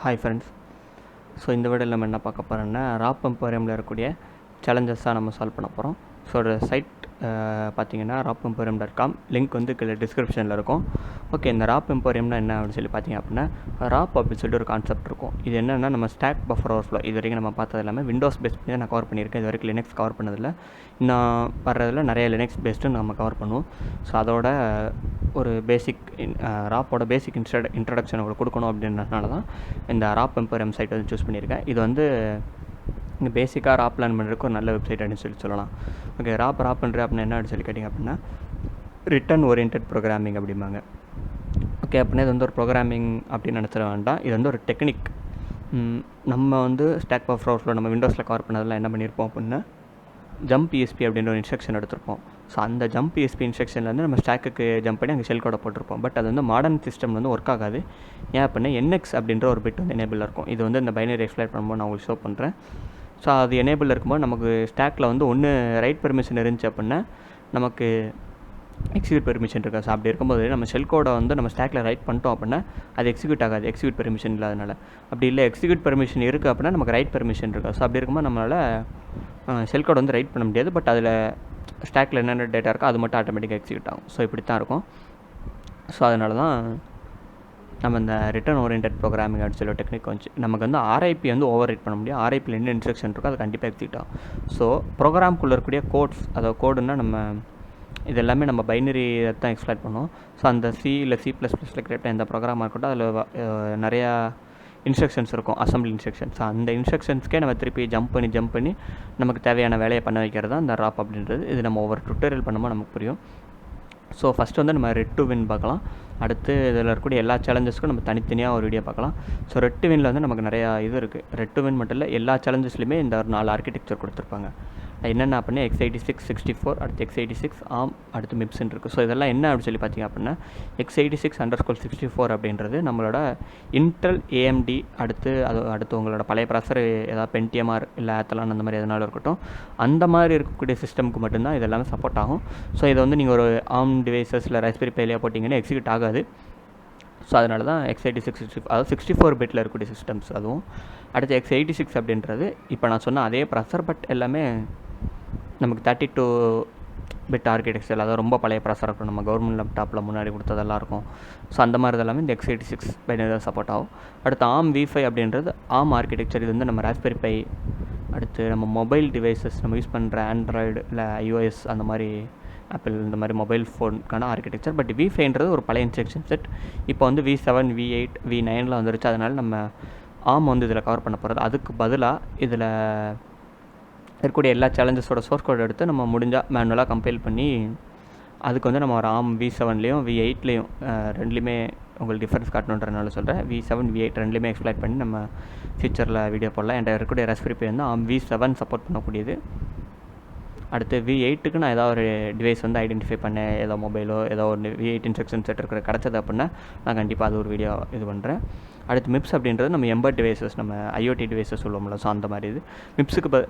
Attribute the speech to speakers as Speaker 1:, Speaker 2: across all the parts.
Speaker 1: Hi friends. So இந்த வீடியோவில் நம்ம என்ன பார்க்க போகிறோம்னா ராப் எம்போரியமில் இருக்கக்கூடிய சேலஞ்சஸாக நம்ம சால்வ் பண்ண போகிறோம். ஸோ ஒரு சைட் பார்த்தீங்கன்னா rapemporium.com லிங்க் வந்து கீழே டிஸ்கிரிப்ஷனில் இருக்கும். ஓகே, இந்த ராப் எம்போரியம்னா என்ன அப்படின்னு சொல்லி பார்த்தீங்க அப்படின்னா, ராப் அப்படின்னு சொல்லிட்டு ஒரு கான்செப்ட் இருக்கும். இது என்னென்னா நம்ம ஸ்டாக் பஃபர் ஓவர்ஃப்ளோ இது வரைக்கும் நம்ம பார்த்தது எல்லாமே விண்டோஸ் பேஸ் பண்ணி தான் நான் கவர் பண்ணியிருக்கேன். இது வரைக்கும் லினக்ஸ் கவர் பண்ணதில்லை. இன்னும் வர்றதில் நிறைய லினக்ஸ் பேஸ்டு நம்ம கவர் பண்ணுவோம். ஸோ அதோட ஒரு பேசிக் ராப்போட பேசிக் இன்ட்ரடக்ஷன் உங்களுக்கு கொடுக்கணும் அப்படின்றதுனால தான் இந்த ராப் எம்போரியம் சைட் வந்து சூஸ் பண்ணியிருக்கேன். இது வந்து இங்கே பேசிக்காக ராப் லேர்ன் பண்ணுறதுக்கு ஒரு நல்ல வெப்சைட் அப்படின்னு சொல்லலாம். ஓகே, ராப் பண்ணுறது அப்படின்னு என்ன அப்படின்னு சொல்லி கேட்டிங்க அப்படின்னா ரிட்டர்ன் ஓரியன்ட் ப்ரோக்ராமிங் அப்படிம்பாங்க. ஓகே, அப்படின்னா இது வந்து ஒரு ப்ரோக்ராமிங் அப்படின்னு நினச்சிட வேண்டாம். இது வந்து ஒரு டெக்னிக். நம்ம வந்து ஸ்டாக் பஃபர் ஓவர்ஃப்ளோ நம்ம விண்டோஸில் கவர் பண்ணதெல்லாம் என்ன பண்ணியிருப்போம் அப்படின்னா ஜம்ப் ESP அப்படின்ற ஒரு இன்ஸ்ட்ரக்ஷன் எடுத்திருப்போம். ஸோ அந்த ஜம்ப் ESP இன்ஸ்ட்ரக்ஷன்லேருந்து நம்ம ஸ்டாக்குக்கு ஜம்ப் பண்ணி அங்கே ஷெல் கோடை போட்டிருப்போம். பட் அது வந்து மாடர்ன் சிஸ்டம் வந்து ஒர்க் ஆகாது. ஏன் அப்படின்னா NX அப்படின்ற ஒரு பிட் வந்து எனேபிள் இருக்கும். இது வந்து இந்த பைனரி எக்ஸ்பிளைன் பண்ணும்போது நான் உங்களுக்கு ஷோ பண்ணுறேன். ஸோ அது எனேபிள் இருக்கும்போது நமக்கு ஸ்டாக்கில் வந்து ஒன்று ரைட் பெர்மிஷன் இருந்துச்சு அப்படின்னா நமக்கு எக்ஸிக்யூட் பெர்மிஷன் இருக்கா. ஸோ அப்படி இருக்கும்போது நம்ம ஷெல் கோடை வந்து நம்ம ஸ்டாக்கில் ரைட் பண்ணிட்டோம் அப்படின்னா அது எக்ஸிக்யூட் ஆகாது, எக்ஸிக்யூட் பெர்மிஷன் இல்லாதனால. அப்படி இல்லை எக்ஸிக்யூட் பெர்மிஷன் இருக்குது அப்படின்னா நமக்கு ரைட் பெர்மிஷன் இருக்கா. ஸோ அப்படி இருக்கும்போது நம்மளால் ஷெல் கோடை வந்து ரைட் பண்ண முடியாது. பட் அதில் ஸ்டாக்கில் என்னென்ன டேட்டா இருக்கோ அது மட்டும் ஆட்டோமேட்டிக்காக எக்ஸிக்யூட் ஆகும். ஸோ இப்படி தான் இருக்கும். ஸோ அதனால தான் நம்ம இந்த ரிட்டர்ன் ஓரியன்ட் ப்ரோக்ராமிங் அப்படின்னு சொல்லி டெக்னிக் வந்துச்சு. நமக்கு வந்து RIP வந்து ஓவர் ரைட் பண்ண முடியும். RIPயில் என்ன இன்ஸ்ட்ரக்ஷன் இருக்கோ அது கண்டிப்பாக எக்ஸிக்யூட் ஆகும். ஸோ ப்ரோக்ராம்குள்ளே இருக்கக்கூடிய கோட்ஸ், அதாவது கோடுன்னா நம்ம இது எல்லாமே நம்ம பைனரி தான் எக்ஸ்பிளைன் பண்ணுவோம். ஸோ அந்த C இல்லை C++ல் கிரியேட் எந்த ப்ரோக்ராமாக இருக்கட்டும் அதில் நிறையா இன்ஸ்ட்ரக்ஷன்ஸ் இருக்கும், அசம்பிளி இன்ஸ்ட்ரக்ஷன்ஸ். அந்த இன்ஸ்ட்ரக்ஷன்ஸ்க்கே நம்ம திருப்பி ஜம்ப் பண்ணி நமக்கு தேவையான வேலையை பண்ண வைக்கிறது தான் இந்த ராப் அப்படின்றது. இது நம்ம ஒவ்வொரு டுட்டோரியல் பண்ணும்போது நமக்கு புரியும். ஸோ ஃபஸ்ட்டு வந்து நம்ம ரெட் டு வின் பார்க்கலாம். அடுத்து இதில் இருக்கக்கூடிய எல்லா சேலஞ்சஸ்க்கும் நம்ம தனித்தனியாக ஒரு வீடியோ பார்க்கலாம். ஸோ ரெட் டு வினில் வந்து நமக்கு நிறையா இது இருக்குது. ரெட் டு வின் மட்டும் இல்லை, எல்லா சேலஞ்சஸ்லையுமே இந்த ஒரு 4 ஆர்கிடெக்சர் கொடுத்துருப்பாங்க. என்னென்ன அப்படின்னா x86 64, அடுத்து x86 ARM, அடுத்து MIPSன்னு இருக்குது. ஸோ இதெல்லாம் என்ன அப்படின்னு சொல்லி பார்த்தீங்க அப்படின்னா x86_64 அப்படின்றது நம்மளோட இன்டெல் AMD, அடுத்து உங்களோட பழைய ப்ராசர் ஏதாவது பென்டிஎம்ஆர் இல்லை ஆத்தலான் அந்த மாதிரி எதனாலும் இருக்கட்டும், அந்த மாதிரி இருக்கக்கூடிய சிஸ்டமுக்கு மட்டும்தான் இது எல்லாமே சப்போர்ட் ஆகும். ஸோ இதை வந்து நீங்கள் ஒரு ARM டிவைசஸ் இல்லை Raspberry Piல போட்டிங்கன்னா எக்ஸிக்யூட் ஆகாது. ஸோ அதனால தான் x86 அதாவது 64 பிட்டில் இருக்கக்கூடிய சிஸ்டம்ஸ். அதுவும் அடுத்து x86 அப்படின்றது இப்போ நான் சொன்ன அதே ப்ராசர், பட் எல்லாமே நமக்கு 32 பிட் ஆர்கிடெக்சர், அதாவது ரொம்ப பழைய ப்ராசர் இருக்கும். நம்ம கவர்மெண்ட் லேப்டாப்பில் முன்னாடி கொடுத்ததெல்லாம் இருக்கும். ஸோ அந்த மாதிரி இதெல்லாமே இந்த x86 பைனரி தான் சப்போர்ட் ஆகும். அடுத்து ARM v5 அப்படின்றது ARM ஆர்கிடெக்சர். இது வந்து நம்ம Raspberry Pi, அடுத்து நம்ம மொபைல் டிவைசஸ் நம்ம யூஸ் பண்ணுற ஆண்ட்ராய்டு இல்லை iOS அந்த மாதிரி ஆப்பிள் இந்த மாதிரி மொபைல் ஃபோனுக்கான ஆர்கிடெக்சர். பட் v5ன்றது ஒரு பழைய இன்ஸ்ட்ரக்ஷன் செட். இப்போ வந்து v7, v8, v9லாம் வந்துருச்சு. அதனால் நம்ம ARM வந்து இதில் கவர் பண்ண போகிறது. அதுக்கு பதிலாக இதில் இருக்கக்கூடிய எல்லா சேலஞ்சஸோட சோர்ஸ் கோட் எடுத்து நம்ம முடிஞ்சால் மேனுவலாக கம்பைல் பண்ணி அதுக்கு வந்து நம்ம ஒரு ARM v7லேயும் v8லேயும் ரெண்டுலேயுமே உங்களுக்கு டிஃப்ரென்ஸ் காட்டணுன்றனால சொல்கிறேன். v7, v8 ரெண்டுலேயுமே எக்ஸ்பிளைன் பண்ணி நம்ம ஃபியூச்சரில் வீடியோ போடலாம். என்கிட்ட இருக்கக்கூடிய Raspberry Pi வந்து ARM v7 சப்போர்ட் பண்ணக்கூடியது. அடுத்து v8க்கு நான் ஏதாவது ஒரு டிவைஸ் வந்து ஐடென்டிஃபை பண்ணேன், ஏதோ மொபைலோ ஏதோ ஒரு v8 இன்ஸ்ட்ரக்ஷன் செட் இருக்கிற கிடச்சது அப்படின்னா நான் கண்டிப்பாக அது ஒரு வீடியோ இது பண்ணுறேன். அடுத்து MIPS அப்படின்றது நம்ம எம்பர்ட் டிவைசஸ், நம்ம IoT டிவைசஸ் சொல்லுவோம்ல. ஸோ அந்த மாதிரி இது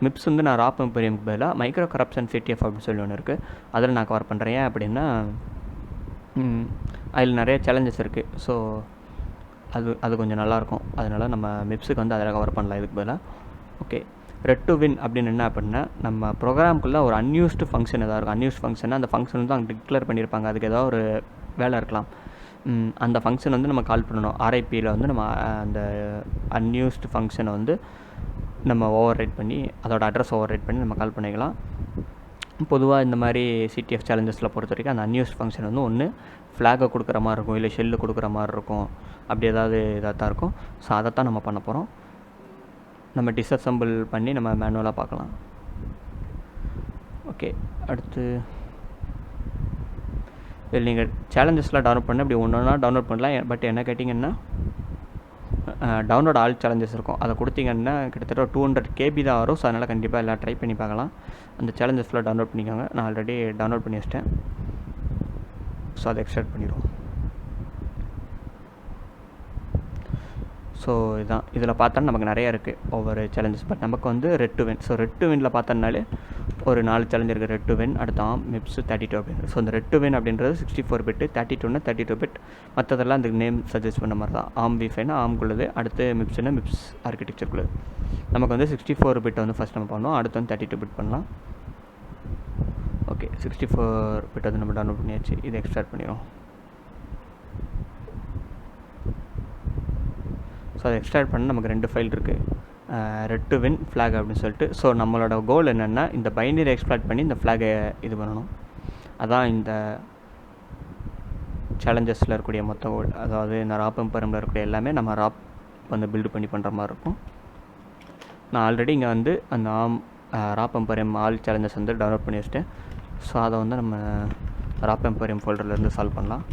Speaker 1: MIPS வந்து நான் ராப் எம்போரியமுக்கு பதிலாக மைக்ரோ கரப்ஷன் CTF அப்படின்னு சொல்லி ஒன்று இருக்குது, அதில் நான் கவர் பண்ணுறேன். ஏன் அப்படின்னா அதில் நிறைய சேலஞ்சஸ் இருக்குது. ஸோ அது கொஞ்சம் நல்லாயிருக்கும். அதனால் நம்ம MIPSக்கு வந்து அதில் கவர் பண்ணலாம் இதுக்கு பதிலாக. ஓகே, ரெட் டு வின் அப்படின்னு என்ன அப்படின்னா நம்ம ப்ரோக்ராம்குள்ளே ஒரு அன்யூஸ்டு ஃபங்க்ஷன் ஏதாவது இருக்கும். அன்யூஸ்ட் ஃபங்க்ஷன்னா அந்த ஃபங்க்ஷன் வந்து அங்கே டிக்ளேர் பண்ணியிருப்பாங்க. அதுக்கு ஏதாவது ஒரு வேலை இருக்கலாம். அந்த ஃபங்க்ஷன் வந்து நம்ம கால் பண்ணணும். RIPயில் வந்து நம்ம அந்த அன்யூஸ்டு ஃபங்க்ஷனை வந்து நம்ம ஓவர் ரைட் பண்ணி அதோட அட்ரஸ் ஓவர் ரைட் பண்ணி நம்ம கால் பண்ணிக்கலாம். பொதுவாக இந்த மாதிரி CTF சேலஞ்சஸில் பொறுத்த வரைக்கும் அந்த அன்யூஸ்ட் ஃபங்க்ஷன் வந்து ஒன்று ஃப்ளாகை கொடுக்குற மாதிரி இருக்கும், இல்லை ஷெல்லு கொடுக்குற மாதிரி இருக்கும். அப்படி ஏதாவது இதாக தான் இருக்கும். ஸோ அதைத்தான் நம்ம பண்ண போகிறோம். நம்ம டிஸ்அசம்பிள் பண்ணி நம்ம மேனுவலாக பார்க்கலாம். ஓகே, அடுத்து இதில் நீங்கள் சேலஞ்சஸ்லாம் டவுன்லோட் பண்ண இப்படி ஒன்று ஒன்றா டவுன்லோட் பண்ணலாம். பட் என்ன கேட்டிங்கன்னா டவுன்லோட் ஆல் சேலஞ்சஸ் இருக்கும். அதை கொடுத்தீங்கன்னா கிட்டத்தட்ட 200 KB தான் வரும். ஸோ அதனால் கண்டிப்பாக எல்லாம் ட்ரை பண்ணி பார்க்கலாம். அந்த சேலஞ்சஸ் ஃபுல்லாக டவுன்லோட் பண்ணிக்கோங்க. நான் ஆல்ரெடி டவுன்லோட் பண்ணி வச்சிட்டேன். ஸோ அதை எக்ஸ்ட்ராக்ட் பண்ணிடுவோம். ஸோ இதுதான் இதில் பார்த்தோன்னா நமக்கு நிறையா இருக்குது ஒவ்வொரு சேலஞ்சஸ். பட் நமக்கு வந்து ret to win. So ret to வினில் பார்த்தோன்னாலே ஒரு 4 சேலஞ்ச் இருக்குது. ரெட் டு வின், அடுத்து ஆம், மிப்ஸ், 32 அப்படின்றது. ஸோ இந்த ரெட் டு வின் அப்படின்றது 64 பிட்டு, 32னா 32 பிட், மற்றதெல்லாம் அந்த நேம் சஜஸ்ட் பண்ண மாதிரி தான். ஆம் விஃபைனா ஆம்குள்ளது, அடுத்து மிப்ஸ்னா மிப்ஸ் ஆர்கிடெக்சருக்குள்ளது. நமக்கு வந்து 64 பிட் வந்து ஃபஸ்ட் நம்ம பண்ணோம், அடுத்து வந்து 32 பிட் பண்ணலாம். ஓகே, 64 பிட் வந்து நம்ம டவுன்லோட் பண்ணியாச்சு. இதை எக்ஸ்ட்ராக்ட் பண்ணிடுவோம். ஸோ அதை எக்ஸ்ட்ராக்ட் பண்ண நமக்கு 2 ஃபைல் இருக்குது, ரெட் டு வின், ஃப்ளாக் அப்படின்னு சொல்லிட்டு. ஸோ நம்மளோட கோல் என்னென்னா இந்த பைனரி எக்ஸ்ப்ளாய்ட் பண்ணி இந்த ஃப்ளாகை இது பண்ணணும். அதான் இந்த சேலஞ்சஸில் இருக்கக்கூடிய மொத்த கோல். அதாவது இந்த ராப் எம்பரமில் இருக்கக்கூடிய எல்லாமே நம்ம ராப் வந்து பில்டு பண்ணி பண்ணுற மாதிரி இருக்கும். நான் ஆல்ரெடி இங்கே வந்து அந்த ராப் எம்பரியம் ஆல் சேலஞ்சஸ் வந்து டவுன்லோட் பண்ணி வச்சிட்டேன். ஸோ அதை வந்து நம்ம ராப் எம்பரியம் ஃபோல்டர்லேருந்து சால்வ் பண்ணலாம்.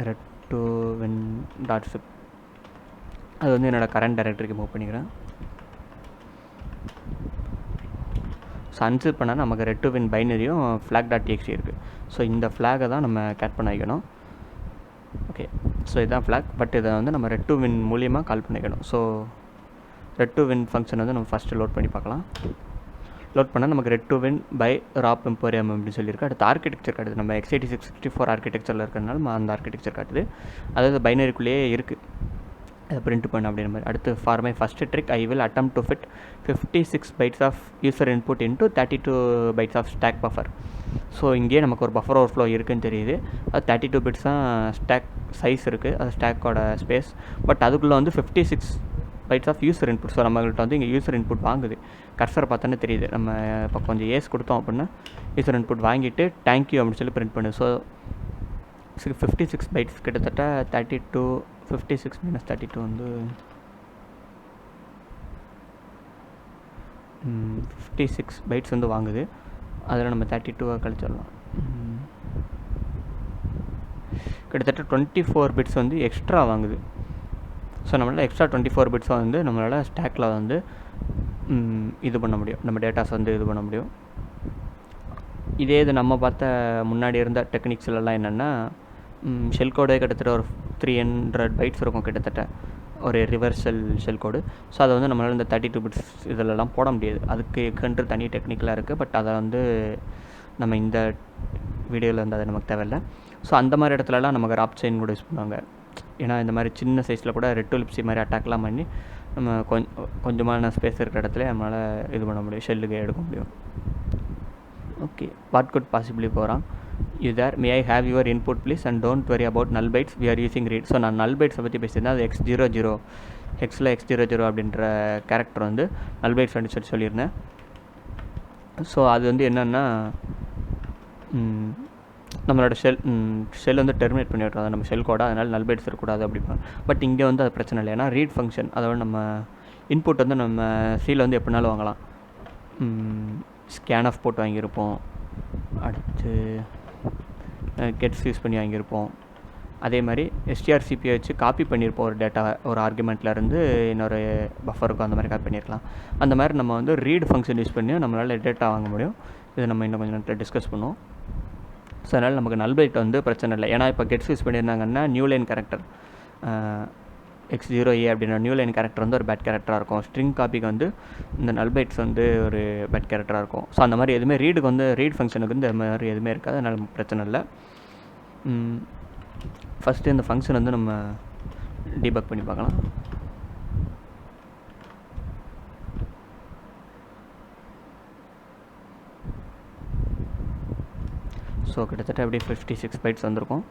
Speaker 1: Ret to win dot zip அது வந்து என்னோடய கரண்ட் டைரக்டரிக்கு மூவ் பண்ணிக்கிறேன். ஸோ அன்சிப் பண்ணால் நமக்கு ரெட் டு வின் பைனரியும் ஃப்ளாக் டாட் டிஎக்ஸ்டி இருக்குது. ஸோ இந்த ஃப்ளாகை தான் நம்ம கேட் பண்ண வைக்கணும். ஓகே, ஸோ இதுதான் ஃப்ளாக், பட் இதை வந்து நம்ம ரெட் டு வின் மூலியமாக கால் பண்ணிக்கணும். So ret to win function வந்து நம்ம ஃபஸ்ட்டு லோட் பண்ணி பார்க்கலாம். லோட் பண்ணால் நமக்கு ret to win by ROP Emporium அப்படின்னு சொல்லியிருக்கு. அடுத்து ஆர்கிடெக்சர் காட்டுது. நம்ம x86 64 ஆர்கிடெக்சரில் இருக்கிறதுனால அந்த ஆர்கிடெக்சர் காட்டுது. அதாவது பைனரிக்குள்ளேயே இருக்குது, அதை பிரிண்ட் பண்ண அப்படின்ற மாதிரி. அடுத்து for my first trick I will attempt to fit 56 bytes of user input into 32 bytes of stack buffer. So இங்கேயே நமக்கு ஒரு பஃபர் ஓவர்ஃப்ளோ இருக்குதுன்னு தெரியுது. அது 32 பிட்ஸ் தான் ஸ்டாக் சைஸ் இருக்குது, அது ஸ்டாக்கோட ஸ்பேஸ். பட் அதுக்குள்ளே வந்து 56 bytes of user input. So நம்மள்கிட்ட வந்து இங்கே யூசர் இன்புட் வாங்குது. கர்சரை பார்த்தோன்னே தெரியுது. நம்ம இப்போ கொஞ்சம் ஏஸ் கொடுத்தோம் அப்படின்னா யூசர் இன்புட் வாங்கிட்டு தேங்க்யூ அப்படின்னு சொல்லி பிரிண்ட் பண்ணு. ஸோ 56 bytes கிட்டத்தட்ட 32 56 - 32 வந்து 56 bytes வந்து வாங்குது. அதில் நம்ம 32 கழிச்சிடலாம். கிட்டத்தட்ட 24 bits வந்து எக்ஸ்ட்ரா வாங்குது. ஸோ நம்மளால் எக்ஸ்ட்ரா 24 bits வந்து நம்மளால் ஸ்டாக்கில் வந்து இது பண்ண முடியும், நம்ம டேட்டாஸ் வந்து இது பண்ண முடியும். இதே இது நம்ம பார்த்த முன்னாடி இருந்த டெக்னிக்ஸ்லாம் என்னென்னா ஷெல் கோடே கிட்டத்தட்ட ஒரு 300 bytes இருக்கும், கிட்டத்தட்ட ஒரு ரிவர்சல் ஷெல் கோடு. ஸோ அதை வந்து நம்மளால் இந்த 32 bits இதிலலாம் போட முடியாது. அதுக்கு தனி டெக்னிக்கலாக இருக்குது. பட் அதை வந்து நம்ம இந்த வீடியோவில் வந்து அது நமக்கு தேவையில்லை. ஸோ அந்த மாதிரி இடத்துலலாம் நமக்கு ராப் செயின் கூட யூஸ் பண்ணுவாங்க. ஏன்னா இந்த மாதிரி சின்ன சைஸில் கூட ரெட் டு லிப்ஸி மாதிரி அட்டாக்லாம் பண்ணி நம்ம கொஞ்சமான ஸ்பேஸ் இருக்கிற இடத்துல நம்மளால் இது பண்ண முடியும், ஷெல்லுக்கு எடுக்க முடியும். ஓகே, வாட் குட் பாசிபிளி போகிறான் you there, may I have your input please and don't worry about null bytes, we are using read. So நான் நல் பைட்ஸை பற்றி பேசியிருந்தேன். அது X00 ஹெக்ஸில் X00 அப்படின்ற கேரக்டர் வந்து நல் பைட்ஸ் அப்படின்னு சொல்லியிருந்தேன். ஸோ அது வந்து என்னென்னா நம்மளோட ஷெல் வந்து டெர்மினேட் பண்ணி விட்றோம், நம்ம ஷெல் கோடா, அதனால் நல் பைட்ஸ் இருக்கக்கூடாது அப்படின்னா. பட் இங்கே வந்து அது பிரச்சனை இல்லை. ஏன்னா ரீட் ஃபங்க்ஷன், அதோட நம்ம இன்புட் வந்து நம்ம சியில் வந்து எப்படினாலும் வாங்கலாம். ஸ்கேன் ஆஃப் போட்டு வாங்கியிருப்போம், அடுத்து கெட்ஸ் யூஸ் பண்ணி வாங்கியிருப்போம். அதே மாதிரி strcpயை வச்சு காப்பி பண்ணியிருப்போம் ஒரு டேட்டா, ஒரு ஆர்குமெண்ட்லேருந்து இன்னொரு பஃபருக்கும் அந்த மாதிரி காப்பி பண்ணியிருக்கலாம். அந்த மாதிரி நம்ம வந்து ரீட் ஃபங்க்ஷன் யூஸ் பண்ணி நம்மளால் டேட்டா வாங்க முடியும். இது நம்ம இன்னும் கொஞ்சம் நேரத்தில் டிஸ்கஸ் பண்ணுவோம். ஸோ அதனால் நமக்கு நல் பைட் வந்து பிரச்சனை இல்லை. ஏன்னா இப்போ கெட்ஸ் யூஸ் பண்ணியிருந்தாங்கன்னா நியூ லைன் கேரக்டர் X0A அப்படின்ற நியூ லைன் கேரக்டர் வந்து ஒரு பேட் கேரக்டராக இருக்கும். ஸ்ட்ரிங் காப்பிக்கு வந்து இந்த நல் பைட்ஸ் வந்து ஒரு பேட் கேரக்டராக இருக்கும். ஸோ அந்த மாதிரி எதுவுமே ரீடுக்கு வந்து ரீட் ஃபங்க்ஷனுக்கு வந்து இந்த மாதிரி எதுவுமே இருக்காது. அதனால் பிரச்சனை இல்லை. ஃபஸ்ட்டு இந்த ஃபங்க்ஷன் வந்து நம்ம டீபக் பண்ணி பார்க்கலாம். ஸோ கிட்டத்தட்ட அப்படியே 56 bytes வந்திருக்கும்.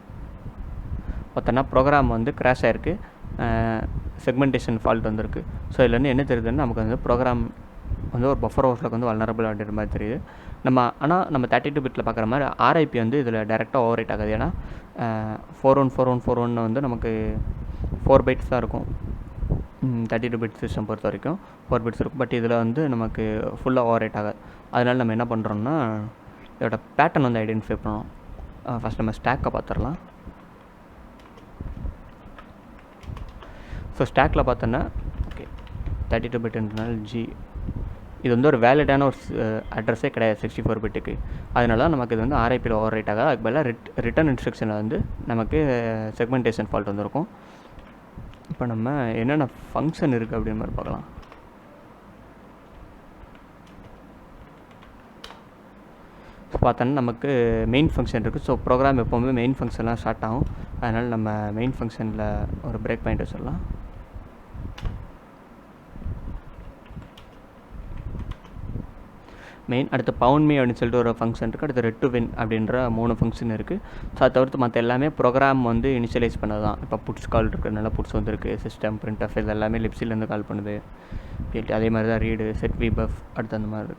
Speaker 1: பார்த்தோன்னா ப்ரோக்ராம் வந்து கிராஷ் ஆகிருக்கு, செக்மெண்டேஷன் ஃபால்ட் வந்திருக்கு. ஸோ இதுலேருந்து என்ன தெரியுதுன்னா நமக்கு வந்து ப்ரோக்ராம் வந்து ஒரு பஃபர் ஓவர்ஃப்ளோக்கு வந்து வல்னரபிள் அப்படின்ற மாதிரி தெரியுது. நம்ம 32 பிட்டில் பார்க்குற மாதிரி RIP வந்து இதில் டேரெக்டாக ஓவர் ரைட் ஆகுது. ஏன்னா 414141 வந்து நமக்கு 4 bytes தான் இருக்கும். 32 பிட் சிஸ்டம் பொறுத்த வரைக்கும் 4 bytes இருக்கும். பட் இதில் வந்து நமக்கு ஃபுல்லாக ஓவர் ரைட் ஆகாது. அதனால் நம்ம என்ன பண்ணுறோம்னா இதோட பேட்டர்ன் வந்து ஐடென்டிஃபை பண்ணணும். ஃபஸ்ட் நம்ம ஸ்டாக்கை பார்த்துடலாம். ஸோ ஸ்டாக்கில் பார்த்தோன்னா ஓகே 32 பிட்ன்றனால G இது வந்து ஒரு வேலிடான ஒரு அட்ரஸே கிடையாது 64 பிட்டுக்கு. அதனால தான் நமக்கு இது வந்து RIPயில் ஓவர் ரைட் ஆகாது. அதுக்கு பதிலாக ரிட்டர்ன் இன்ஸ்ட்ரக்ஷனில் வந்து நமக்கு செக்மெண்டேஷன் ஃபால்ட் வந்திருக்கும். இப்போ நம்ம என்னென்ன ஃபங்க்ஷன் இருக்குது அப்படின்னு மாதிரி பார்க்கலாம். பார்த்தோன்னா நமக்கு மெயின் ஃபங்க்ஷன் இருக்குது. ஸோ ப்ரோக்ராம் எப்போவுமே மெயின் ஃபங்க்ஷன்லாம் ஸ்டார்ட் ஆகும். அதனால் நம்ம மெயின் ஃபங்க்ஷனில் ஒரு பிரேக் பாயிண்ட் வச்சிடலாம். மெயின் அடுத்து பவுண்ட் மீ அப்படின்னு சொல்லிட்டு ஒரு ஃபங்க்ஷன் இருக்குது. அடுத்து ரெட் டு வின் அப்படின்ற 3 ஃபங்க்ஷன் இருக்குது. ஸோ அதை தவிர்த்து மற்ற எல்லாமே ப்ரோக்ராம் வந்து இனிஷியலைஸ் பண்ணது தான். இப்போ புட்ஸ் கால் இருக்கிறதுனால புட்ஸ் வந்துருக்கு, சிஸ்டம் பிரிண்ட் இது எல்லாமே லிப்ஸிலேருந்து கால் பண்ணுது. அதே மாதிரி தான் ரீடு, செட் வி பஃப், அடுத்து அந்த மாதிரி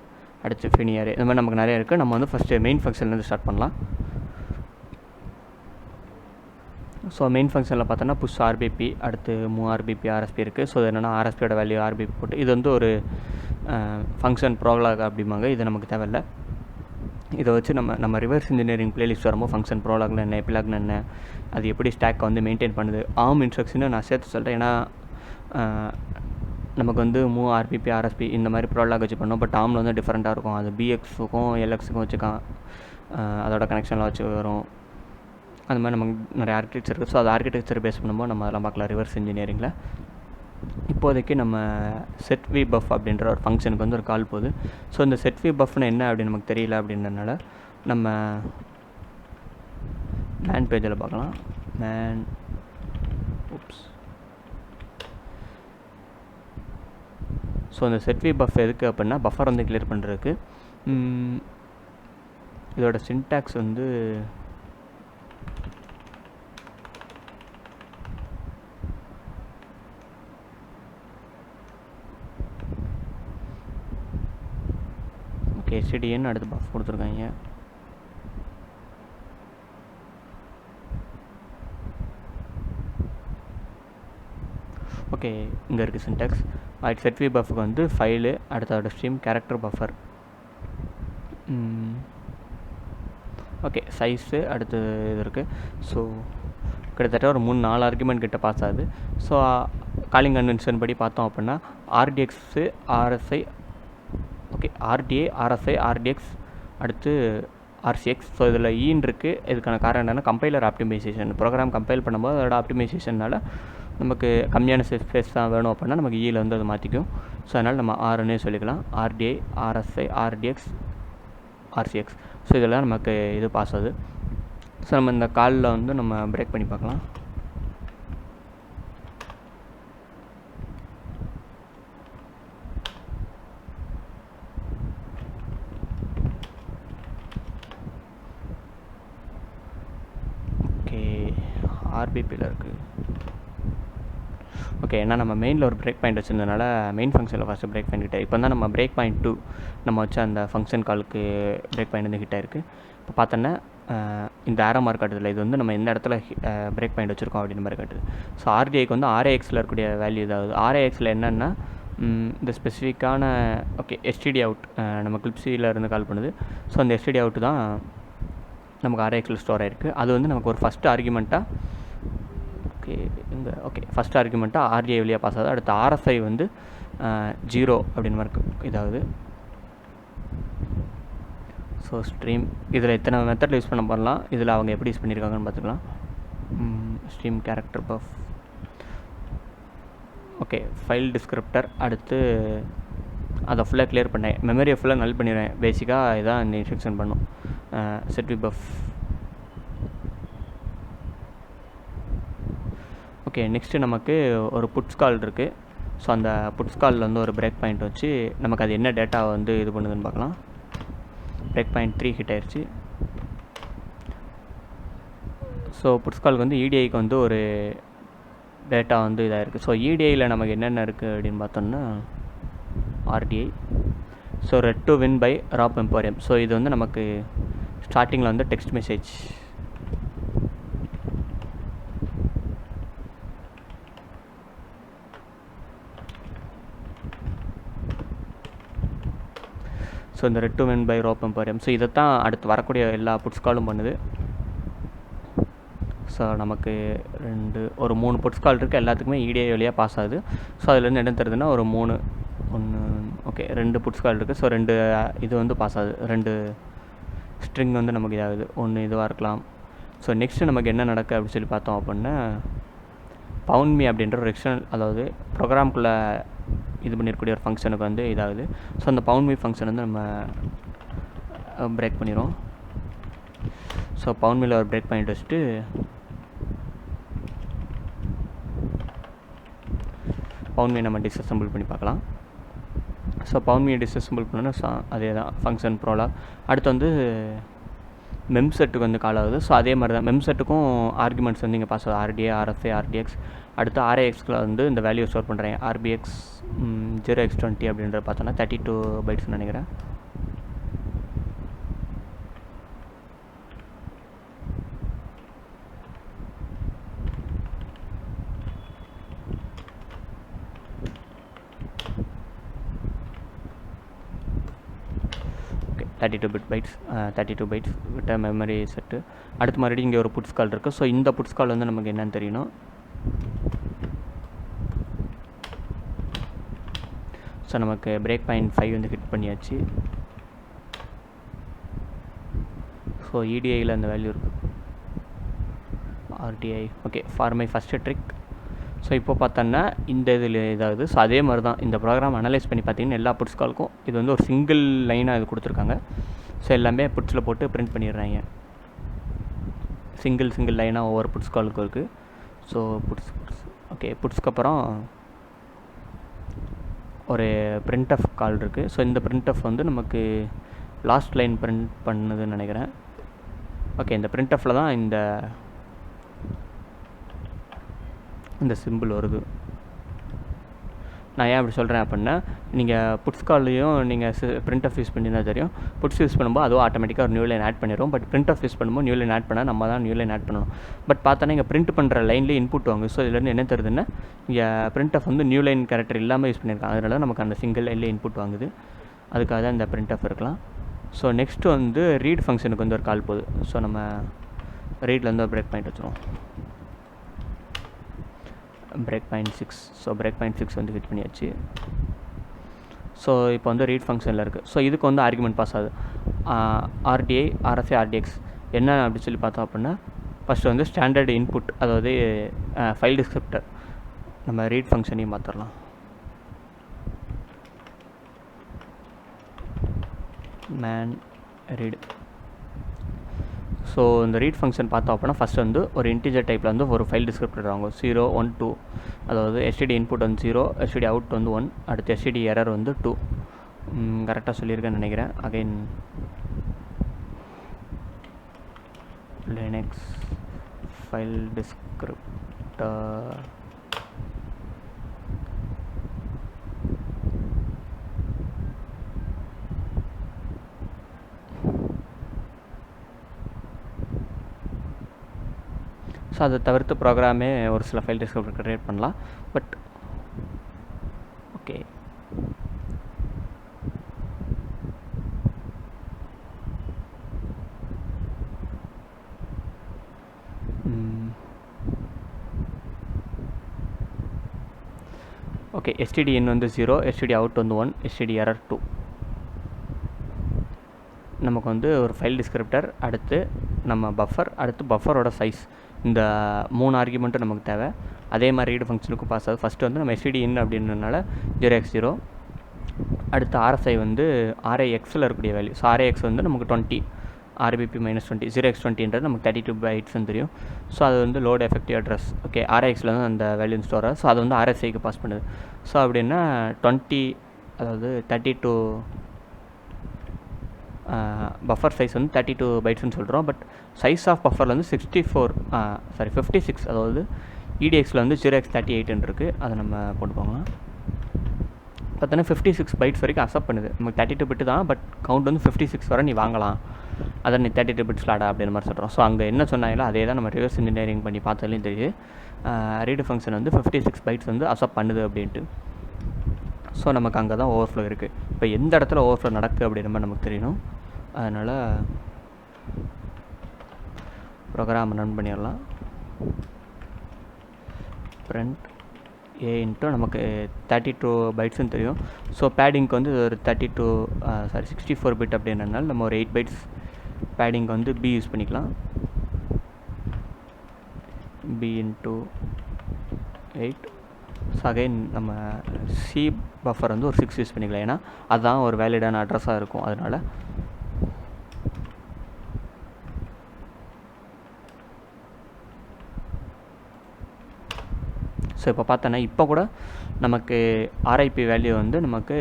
Speaker 1: அடுத்து ஃபினியர், இந்த மாதிரி நமக்கு நிறைய இருக்குது. நம்ம வந்து ஃபஸ்ட்டு மெயின் ஃபங்க்ஷன்லேருந்து ஸ்டார்ட் பண்ணலாம். ஸோ மெயின் ஃபங்க்ஷனில் பார்த்தோன்னா புஷ் ஆர்பிபி, அடுத்து மூவ் ஆர்பிபி, ஆர்எஸ்பி இருக்குது. ஸோ இது என்னென்னா ஆர்எஸ்பியோட வேல்யூ ஆர்பிபி போட்டு இது வந்து ஒரு ஃபங்க்ஷன் ப்ரோலாக் அப்படிம்பாங்க. இது நமக்கு தேவையில்லை. இதை வச்சு நம்ம ரிவர்ஸ் இன்ஜினியரிங் பிளேலிஸ்ட் வரும்போது ஃபங்க்ஷன் ப்ரோலாக்னு என்ன, எபிலாக்னு என்ன, அது எப்படி ஸ்டாக்கை வந்து மெயின்டைன் பண்ணுது, ஆர்ம் இன்ஸ்ட்ரக்ஷனை நான் சேர்த்து சொல்கிறேன். ஏன்னா நமக்கு வந்து மூவ் ஆர்பிபி, ஆர்எஸ்பி இந்த மாதிரி ப்ரோலாக் வச்சு பண்ணோம். பட் ஆர்மில் வந்து டிஃப்ரெண்ட்டாக இருக்கும். அது பிஎக்ஸுக்கும் எல்எக்ஸுக்கும் வச்சுக்கான், அதோட கனெக்ஷன்லாம் வச்சு வரும். அந்த மாதிரி நமக்கு நிறைய ஆர்கிடெக்சர் இருக்குது. ஸோ அது ஆர்கிடெக்சர் பேஸ் பண்ணும்போது நம்ம அதெல்லாம் பார்க்கலாம் ரிவர்ஸ் இன்ஜினியரிங்கில். இப்போதைக்கு நம்ம செட் வி பஃப் அப்படின்ற ஒரு ஃபங்க்ஷனுக்கு வந்து ஒரு கால் போகுது. ஸோ இந்த செட் வி பஃப்னு என்ன அப்படின்னு நமக்கு தெரியல அப்படின்றனால நம்ம மேன் பேஜில் பார்க்கலாம். மேன் ஸோ இந்த செட் வி பஃப் எதுக்கு அப்படின்னா பஃபர் வந்து கிளியர் பண்ணுறதுக்கு. இதோட சின்டாக்ஸ் வந்து STDN அடுத்து பஃப் கொடுத்துருக்காங்க. ஓகே, இங்கே இருக்குது சின்டாக்ஸ். செட் வி பஃபுக்கு வந்து ஃபைலு, அடுத்தோட stream, character buffer, okay size, அடுத்து இது இருக்குது. ஸோ கிட்டத்தட்ட ஒரு 3-4 ஆர்குமெண்ட் கிட்ட பாஸ் ஆகுது. ஸோ காலிங் கன்வென்ஷன் படி பார்த்தோம் அப்படின்னா RDX, RSI, okay RDI, RSI, RDX, அடுத்து ஆர்சிஎக்ஸ். ஸோ இதில் ஈன் இருக்குது. இதுக்கான காரணம் என்னென்னா கம்பைலர் ஆப்டிமைசேஷன். ப்ரோக்ராம் கம்பைல் பண்ணும்போது அதோட ஆப்டிமைசேஷனால் நமக்கு கம்மியான ஸ்பேஸ் தான் வேணும் அப்படின்னா நமக்கு ஈயில் வந்து அதை மாற்றிக்கும். ஸோ அதனால் நம்ம ஆர்னே சொல்லிக்கலாம். RDI, RSI, RDX, RCX. So இதெல்லாம் நமக்கு இது பாஸ் ஆகுது. ஸோ நம்ம இந்த காலில் வந்து நம்ம பிரேக் பண்ணி பார்க்கலாம். ஓகே, ஆர்பிபியில் இருக்குது. ஓகே, ஏன்னா நம்ம மெயினில் ஒரு பிரேக் பாயிண்ட் வச்சுருந்தனால மெயின் ஃபங்க்ஷனில் ஃபஸ்ட்டு பிரேக் பாயிண்ட் கிட்ட. இப்போ தான் நம்ம பிரேக் பாயிண்ட் 2 நம்ம வச்ச அந்த ஃபங்க்ஷன் காலுக்கு பிரேக் பாயிண்ட் வந்து ஹிட் ஆயிருக்கு. இப்போ பார்த்தோன்னா இந்த ஆரோ மார்க் காட்டுதில்ல, இது வந்து நம்ம எந்த இடத்துல பிரேக் பாயிண்ட் வச்சுருக்கோம் அப்படின்னு மாதிரி காட்டுது. ஸோ ஆர்டிஐக்கு வந்து ஆர்ஏஎக்ஸில் இருக்கக்கூடிய வேல்யூ இதாவது. ஆர்ஏஎக்ஸில் என்னென்னா இந்த ஸ்பெசிஃபிக்கான ஓகே எஸ்டிடி அவுட் நம்ம கிளிப்ஸியில் இருந்து கால் பண்ணுது. ஸோ அந்த எஸ்டிடி அவுட்டு தான் நமக்கு ஆர்ஏஎக்ஸில் ஸ்டோர் ஆகிருக்கு. அது வந்து நமக்கு ஒரு ஃபஸ்ட்டு ஆர்குமெண்ட்டாக ஓகே இந்த ஓகே ஃபஸ்ட் ஆர்குமெண்ட்டாக ஆர்டிஐ வழியாக பாஸ் ஆகுது. அடுத்து ஆர்எஸ்ஐ வந்து 0 அப்படின்னு மாதிரி இதாவது. ஸோ ஸ்ட்ரீம் இதில் எத்தனை மெத்தட் யூஸ் பண்ண போடலாம், இதில் அவங்க எப்படி யூஸ் பண்ணியிருக்காங்கன்னு பார்த்துக்கலாம். Stream, character puff, okay file descriptor, அடுத்து அதை ஃபுல்லாக கிளியர் பண்ணேன், மெமரியை ஃபுல்லாக நல் பண்ணிடுவேன். பேசிக்காக இதான் இந்த இன்ஸ்ட்ரக்ஷன் பண்ணும். Setvbuf. Okay, next நமக்கு ஒரு புட்ஸ் கால் இருக்குது. ஸோ அந்த புட்ஸ் காலில் வந்து ஒரு பிரேக் பாயிண்ட் வச்சு நமக்கு அது என்ன டேட்டா வந்து இது பண்ணுதுன்னு பார்க்கலாம். பிரேக் பாயிண்ட் 3 ஹிட் ஆயிடுச்சு. ஸோ புட்ஸ் காலுக்கு வந்து இடிஐக்கு வந்து ஒரு டேட்டா வந்து இதாக இருக்குது. ஸோ இடிஐயில் நமக்கு என்னென்ன இருக்குது அப்படின்னு பார்த்தோம்னா RTI. So ret to win by ROP Emporium. So இது வந்து நமக்கு ஸ்டார்டிங்கில் வந்து டெக்ஸ்ட் மெசேஜ். ஸோ இந்த ret to win by ROP Emporium. So இதை தான் அடுத்து வரக்கூடிய எல்லா புட்ஸ் காலும் பண்ணுது. ஸோ நமக்கு ஒரு 3 புட்ஸ் கால் இருக்குது. எல்லாத்துக்குமே இடிஐ வழியாக பாஸ் ஆகுது. ஸோ அதுலேருந்து என்ன தருதுன்னா ஒரு 3 ஓகே 2 புட்ஸ் கால் இருக்குது. ஸோ 2 இது வந்து பாஸ் ஆகுது. 2 ஸ்ட்ரிங் வந்து நமக்கு இதாகுது. 1 இதுவாக இருக்கலாம். ஸோ நெக்ஸ்ட்டு நமக்கு என்ன நடக்குது அப்படின்னு சொல்லி பார்த்தோம் அப்படின்னா பவுண்ட் மீ அப்படின்ற ஒரு எக்ஸ்டர்னல், அதாவது ப்ரோக்ராம்குள்ளே இது பண்ணியிருக்கக்கூடிய ஒரு ஃபங்க்ஷனுக்கு வந்து இதாகுது. ஸோ அந்த பவுண்ட் மீ ஃபங்க்ஷன் வந்து நம்ம பிரேக் பண்ணிடுவோம். ஸோ பவுண்ட் மீல ஒரு பிரேக் பாயிண்ட் வச்சுட்டு பவுண்ட் மீ நம்ம டிஸ்அசம்பிள் பண்ணி பார்க்கலாம். ஸோ பவுண்ட் மீ டிஸ்அசம்பிள் பண்ணோன்னா அதே தான் ஃபங்க்ஷன் ப்ரோலாக். அடுத்து வந்து மெம் செட்டுக்கு வந்து கால் ஆகுது. ஸோ அதே மாதிரி தான் மெம் செட்டுக்கும் ஆர்குமெண்ட்ஸ் வந்து இங்கே பாஸ் ஆகுது. RDI, RSI, RDX. அடுத்து ஆர்ஏஎக்ஸில் வந்து இந்த வேல்யூ ஸ்டோர் பண்ணுறேன். ஆர்பிஎக்ஸ் 0x20 அப்படின்ற பார்த்தோன்னா 32 பைட்ஸ்னு நினைக்கிறேன். ஓகே 32 பைட்ஸ் விட்ட மெமரி செட்டு. அடுத்து மறுபடியும் இங்கே ஒரு புட்ஸ் கால் இருக்குது. ஸோ இந்த புட்ஸ் கால் வந்து நமக்கு என்னன்னு தெரியணும். ஸோ நமக்கு பிரேக் பாயிண்ட் 5 வந்து ஹிட் பண்ணியாச்சு. ஸோ இடிஐயில் அந்த வேல்யூ இருக்குது. RTI okay for my first trick. So இப்போ பார்த்தோன்னா இந்த இதில் இதாகுது. ஸோ அதே மாதிரி தான் இந்த ப்ரோக்ராம் அனலைஸ் பண்ணி பார்த்தீங்கன்னா எல்லா புட்ஸ் காலுக்கும் இது வந்து ஒரு சிங்கிள் லைனாக இது கொடுத்துருக்காங்க. ஸோ எல்லாமே புட்ஸில் போட்டு பிரிண்ட் பண்ணிடுறாங்க. சிங்கிள் லைனாக ஒவ்வொரு புட்ஸ் காலுக்கும் இருக்குது. ஸோ புட்ஸ் ஓகே புட்ஸ்க்கு அப்புறம் ஒரு printf கால் இருக்குது. ஸோ இந்த printf வந்து நமக்கு லாஸ்ட் லைன் பிரிண்ட் பண்ணுதுன்னு நினைக்கிறேன். ஓகே இந்த printfல தான் இந்த சிம்பிள் வருது. நான் ஏன் அப்படி சொல்கிறேன் அப்படின்னா, நீங்கள் புட்ஸ் கால்லையும் நீங்கள் printf யூஸ் பண்ணியிருந்தா தெரியும். புட்ஸ் யூஸ் பண்ணும்போது அதுவும் ஆட்டோமேட்டிக்காக ஒரு நியூ லைன் ஆட் பண்ணிடும். பட் printf யூஸ் பண்ணும்போது நியூ லைன் ஆட் பண்ணால் நம்ம தான் நியூ லைன் ஆட் பண்ணணும். பட் பார்த்தோன்னா இங்கே பிரிண்ட் பண்ணுற லைன்லேயே இன்புட் வாங்க. ஸோ இதுலேருந்து என்ன தருதுன்னா, இங்கே printf வந்து நியூ லைன் கேரக்டர் இல்லாமல் யூஸ் பண்ணியிருக்காங்க. அதனால நமக்கு அந்த சிங்கிள் லைன்லேயே இன்புட் வாங்குது. அதுக்காக தான் இந்த printf இருக்கலாம். ஸோ நெக்ஸ்ட்டு வந்து ரீட் ஃபங்க்ஷனுக்கு வந்து ஒரு கால் போகுது. ஸோ நம்ம ரீட்லேருந்து ஒரு பிரேக் பாயிண்ட் வச்சுருவோம். Break point 6. So break point 6 வந்து ஹிட் பண்ணியாச்சு. ஸோ இப்போ வந்து ரீட் ஃபங்க்ஷனில் இருக்குது. ஸோ இதுக்கு வந்து ஆர்குமெண்ட் பாஸ் ஆகுது. ஆர்டிஐ, ஆர்எஃப்ஏ, ஆர்டிஎக்ஸ் என்ன அப்படி சொல்லி பார்த்தோம் அப்படின்னா, ஃபஸ்ட்டு வந்து ஸ்டாண்டர்ட் இன்புட், அதாவது ஃபைல் டிஸ்கிரிப்டர். நம்ம ரீட் ஃபங்க்ஷனையும் பார்த்துடலாம். Man read. ஸோ இந்த ரீட் ஃபங்க்ஷன் பார்த்தோம் அப்படின்னா ஃபஸ்ட் வந்து ஒரு இன்டிஜர் டைப்பில் வந்து ஒரு ஃபைல் டிஸ்கிரிப்டர் வாங்கும். 0, 1, 2. அதாவது எஸ்டிடி இன்புட் வந்து 0, எஸ்டிடி அவுட் வந்து 1, அடுத்து எஸ்டிடி எரர் வந்து 2. கரெக்டாக சொல்லியிருக்கேன்னு நினைக்கிறேன். Again Linux file descriptor so அதை தவிர்த்து ப்ரோக்ராமே ஒரு சில ஃபைல் டிஸ்கிரிப்டர் க்ரியேட் பண்ணலாம். பட் ஓகே ஓகே எஸ்டிடி இன் வந்து 0, எஸ்டிடி அவுட் வந்து 1, எஸ்டிடி எரர் 2. நமக்கு வந்து ஒரு ஃபைல் டிஸ்கிரிப்டர், அடுத்து நம்ம பஃபர், அடுத்து பஃபரோட சைஸ், இந்த 3 ஆர்குமெண்ட்டும் நமக்கு தேவை. அதே மாதிரி ரீடு ஃபங்க்ஷனுக்கும் பாஸ் ஆகுது. ஃபஸ்ட்டு வந்து நம்ம எஸ்டிடி இன் அப்படின்றதுனால 0x0. அடுத்து ஆர்எஸ்ஐ வந்து ஆர்ஐஎக்ஸில் இருக்கக்கூடிய வேல்யூ. ஸோ ஆர்ஐஎக்ஸ் வந்து நமக்கு 20, ஆர்பிபி -20, 0x20ன்றது நமக்கு 32 பைட்ஸ்ன்னு தெரியும். ஸோ அது வந்து லோட் எஃபெக்டிவ் அட்ரஸ். ஓகே ஆர்ஐஎக்ஸில் வந்து அந்த வேல்யூ ஸ்டோர் ஆகுது. ஸோ அது வந்து ஆர்எஸ்ஐக்கு பாஸ் பண்ணுது. ஸோ அப்படின்னா 20, அதாவது 32 பஃபர் சைஸ் வந்து 32 பைட்ஸ்னு சொல்கிறோம். பட் சைஸ் ஆஃப் பஃபரில் வந்து 56, அதாவது இடிஎக்ஸில் வந்து 0x38 இருக்குது. அதை நம்ம போட்டு போகலாம். பார்த்தோன்னா 56 பைட்ஸ் வரைக்கும் அக்செப்ட் பண்ணுது. நமக்கு 32 பிட்டு தான், பட் கவுண்ட் வந்து 56 வரை நீ வாங்கலாம். அதை நீ 32 பிட்ஸ் லாடா அப்படின்ற மாதிரி சொல்கிறோம். ஸோ அங்கே என்ன சொன்னாங்களோ அதே தான் நம்ம ரிவர்ஸ் இன்ஜினியரிங் பண்ணி பார்த்ததுலேயும் தெரியுது. ரீடு ஃபங்க்ஷன் வந்து 56 பைட்ஸ் வந்து அக்செப்ட் பண்ணுது அப்படின்ட்டு. ஸோ நமக்கு அங்கே தான் ஓவர்ஃப்ளோ இருக்குது. இப்போ எந்த இடத்துல ஓவர்ஃப்ளோ நடக்குது அப்படின்ற மாதிரி நமக்கு தெரியணும். அதனால் ப்ரோக்ராம் ரன் பண்ணிடலாம். print a இன்ட்டு நமக்கு 32 பைட்ஸ்ன்னு தெரியும். ஸோ பேடிங்க்கு வந்து ஒரு 64 பிட் அப்படின்றனால நம்ம ஒரு 8 பைட்ஸ் பேடிங்க்கு வந்து b யூஸ் பண்ணிக்கலாம். b into 8. ஸோ அகைன் நம்ம சி பஃபர் வந்து ஒரு 6 யூஸ் பண்ணிக்கலாம். ஏன்னா அதுதான் ஒரு வேலிடான அட்ரஸாக இருக்கும். அதனால் ஸோ இப்போ பார்த்தோன்னா இப்போ கூட நமக்கு ஆர்ஐபி வேல்யூ வந்து நமக்கு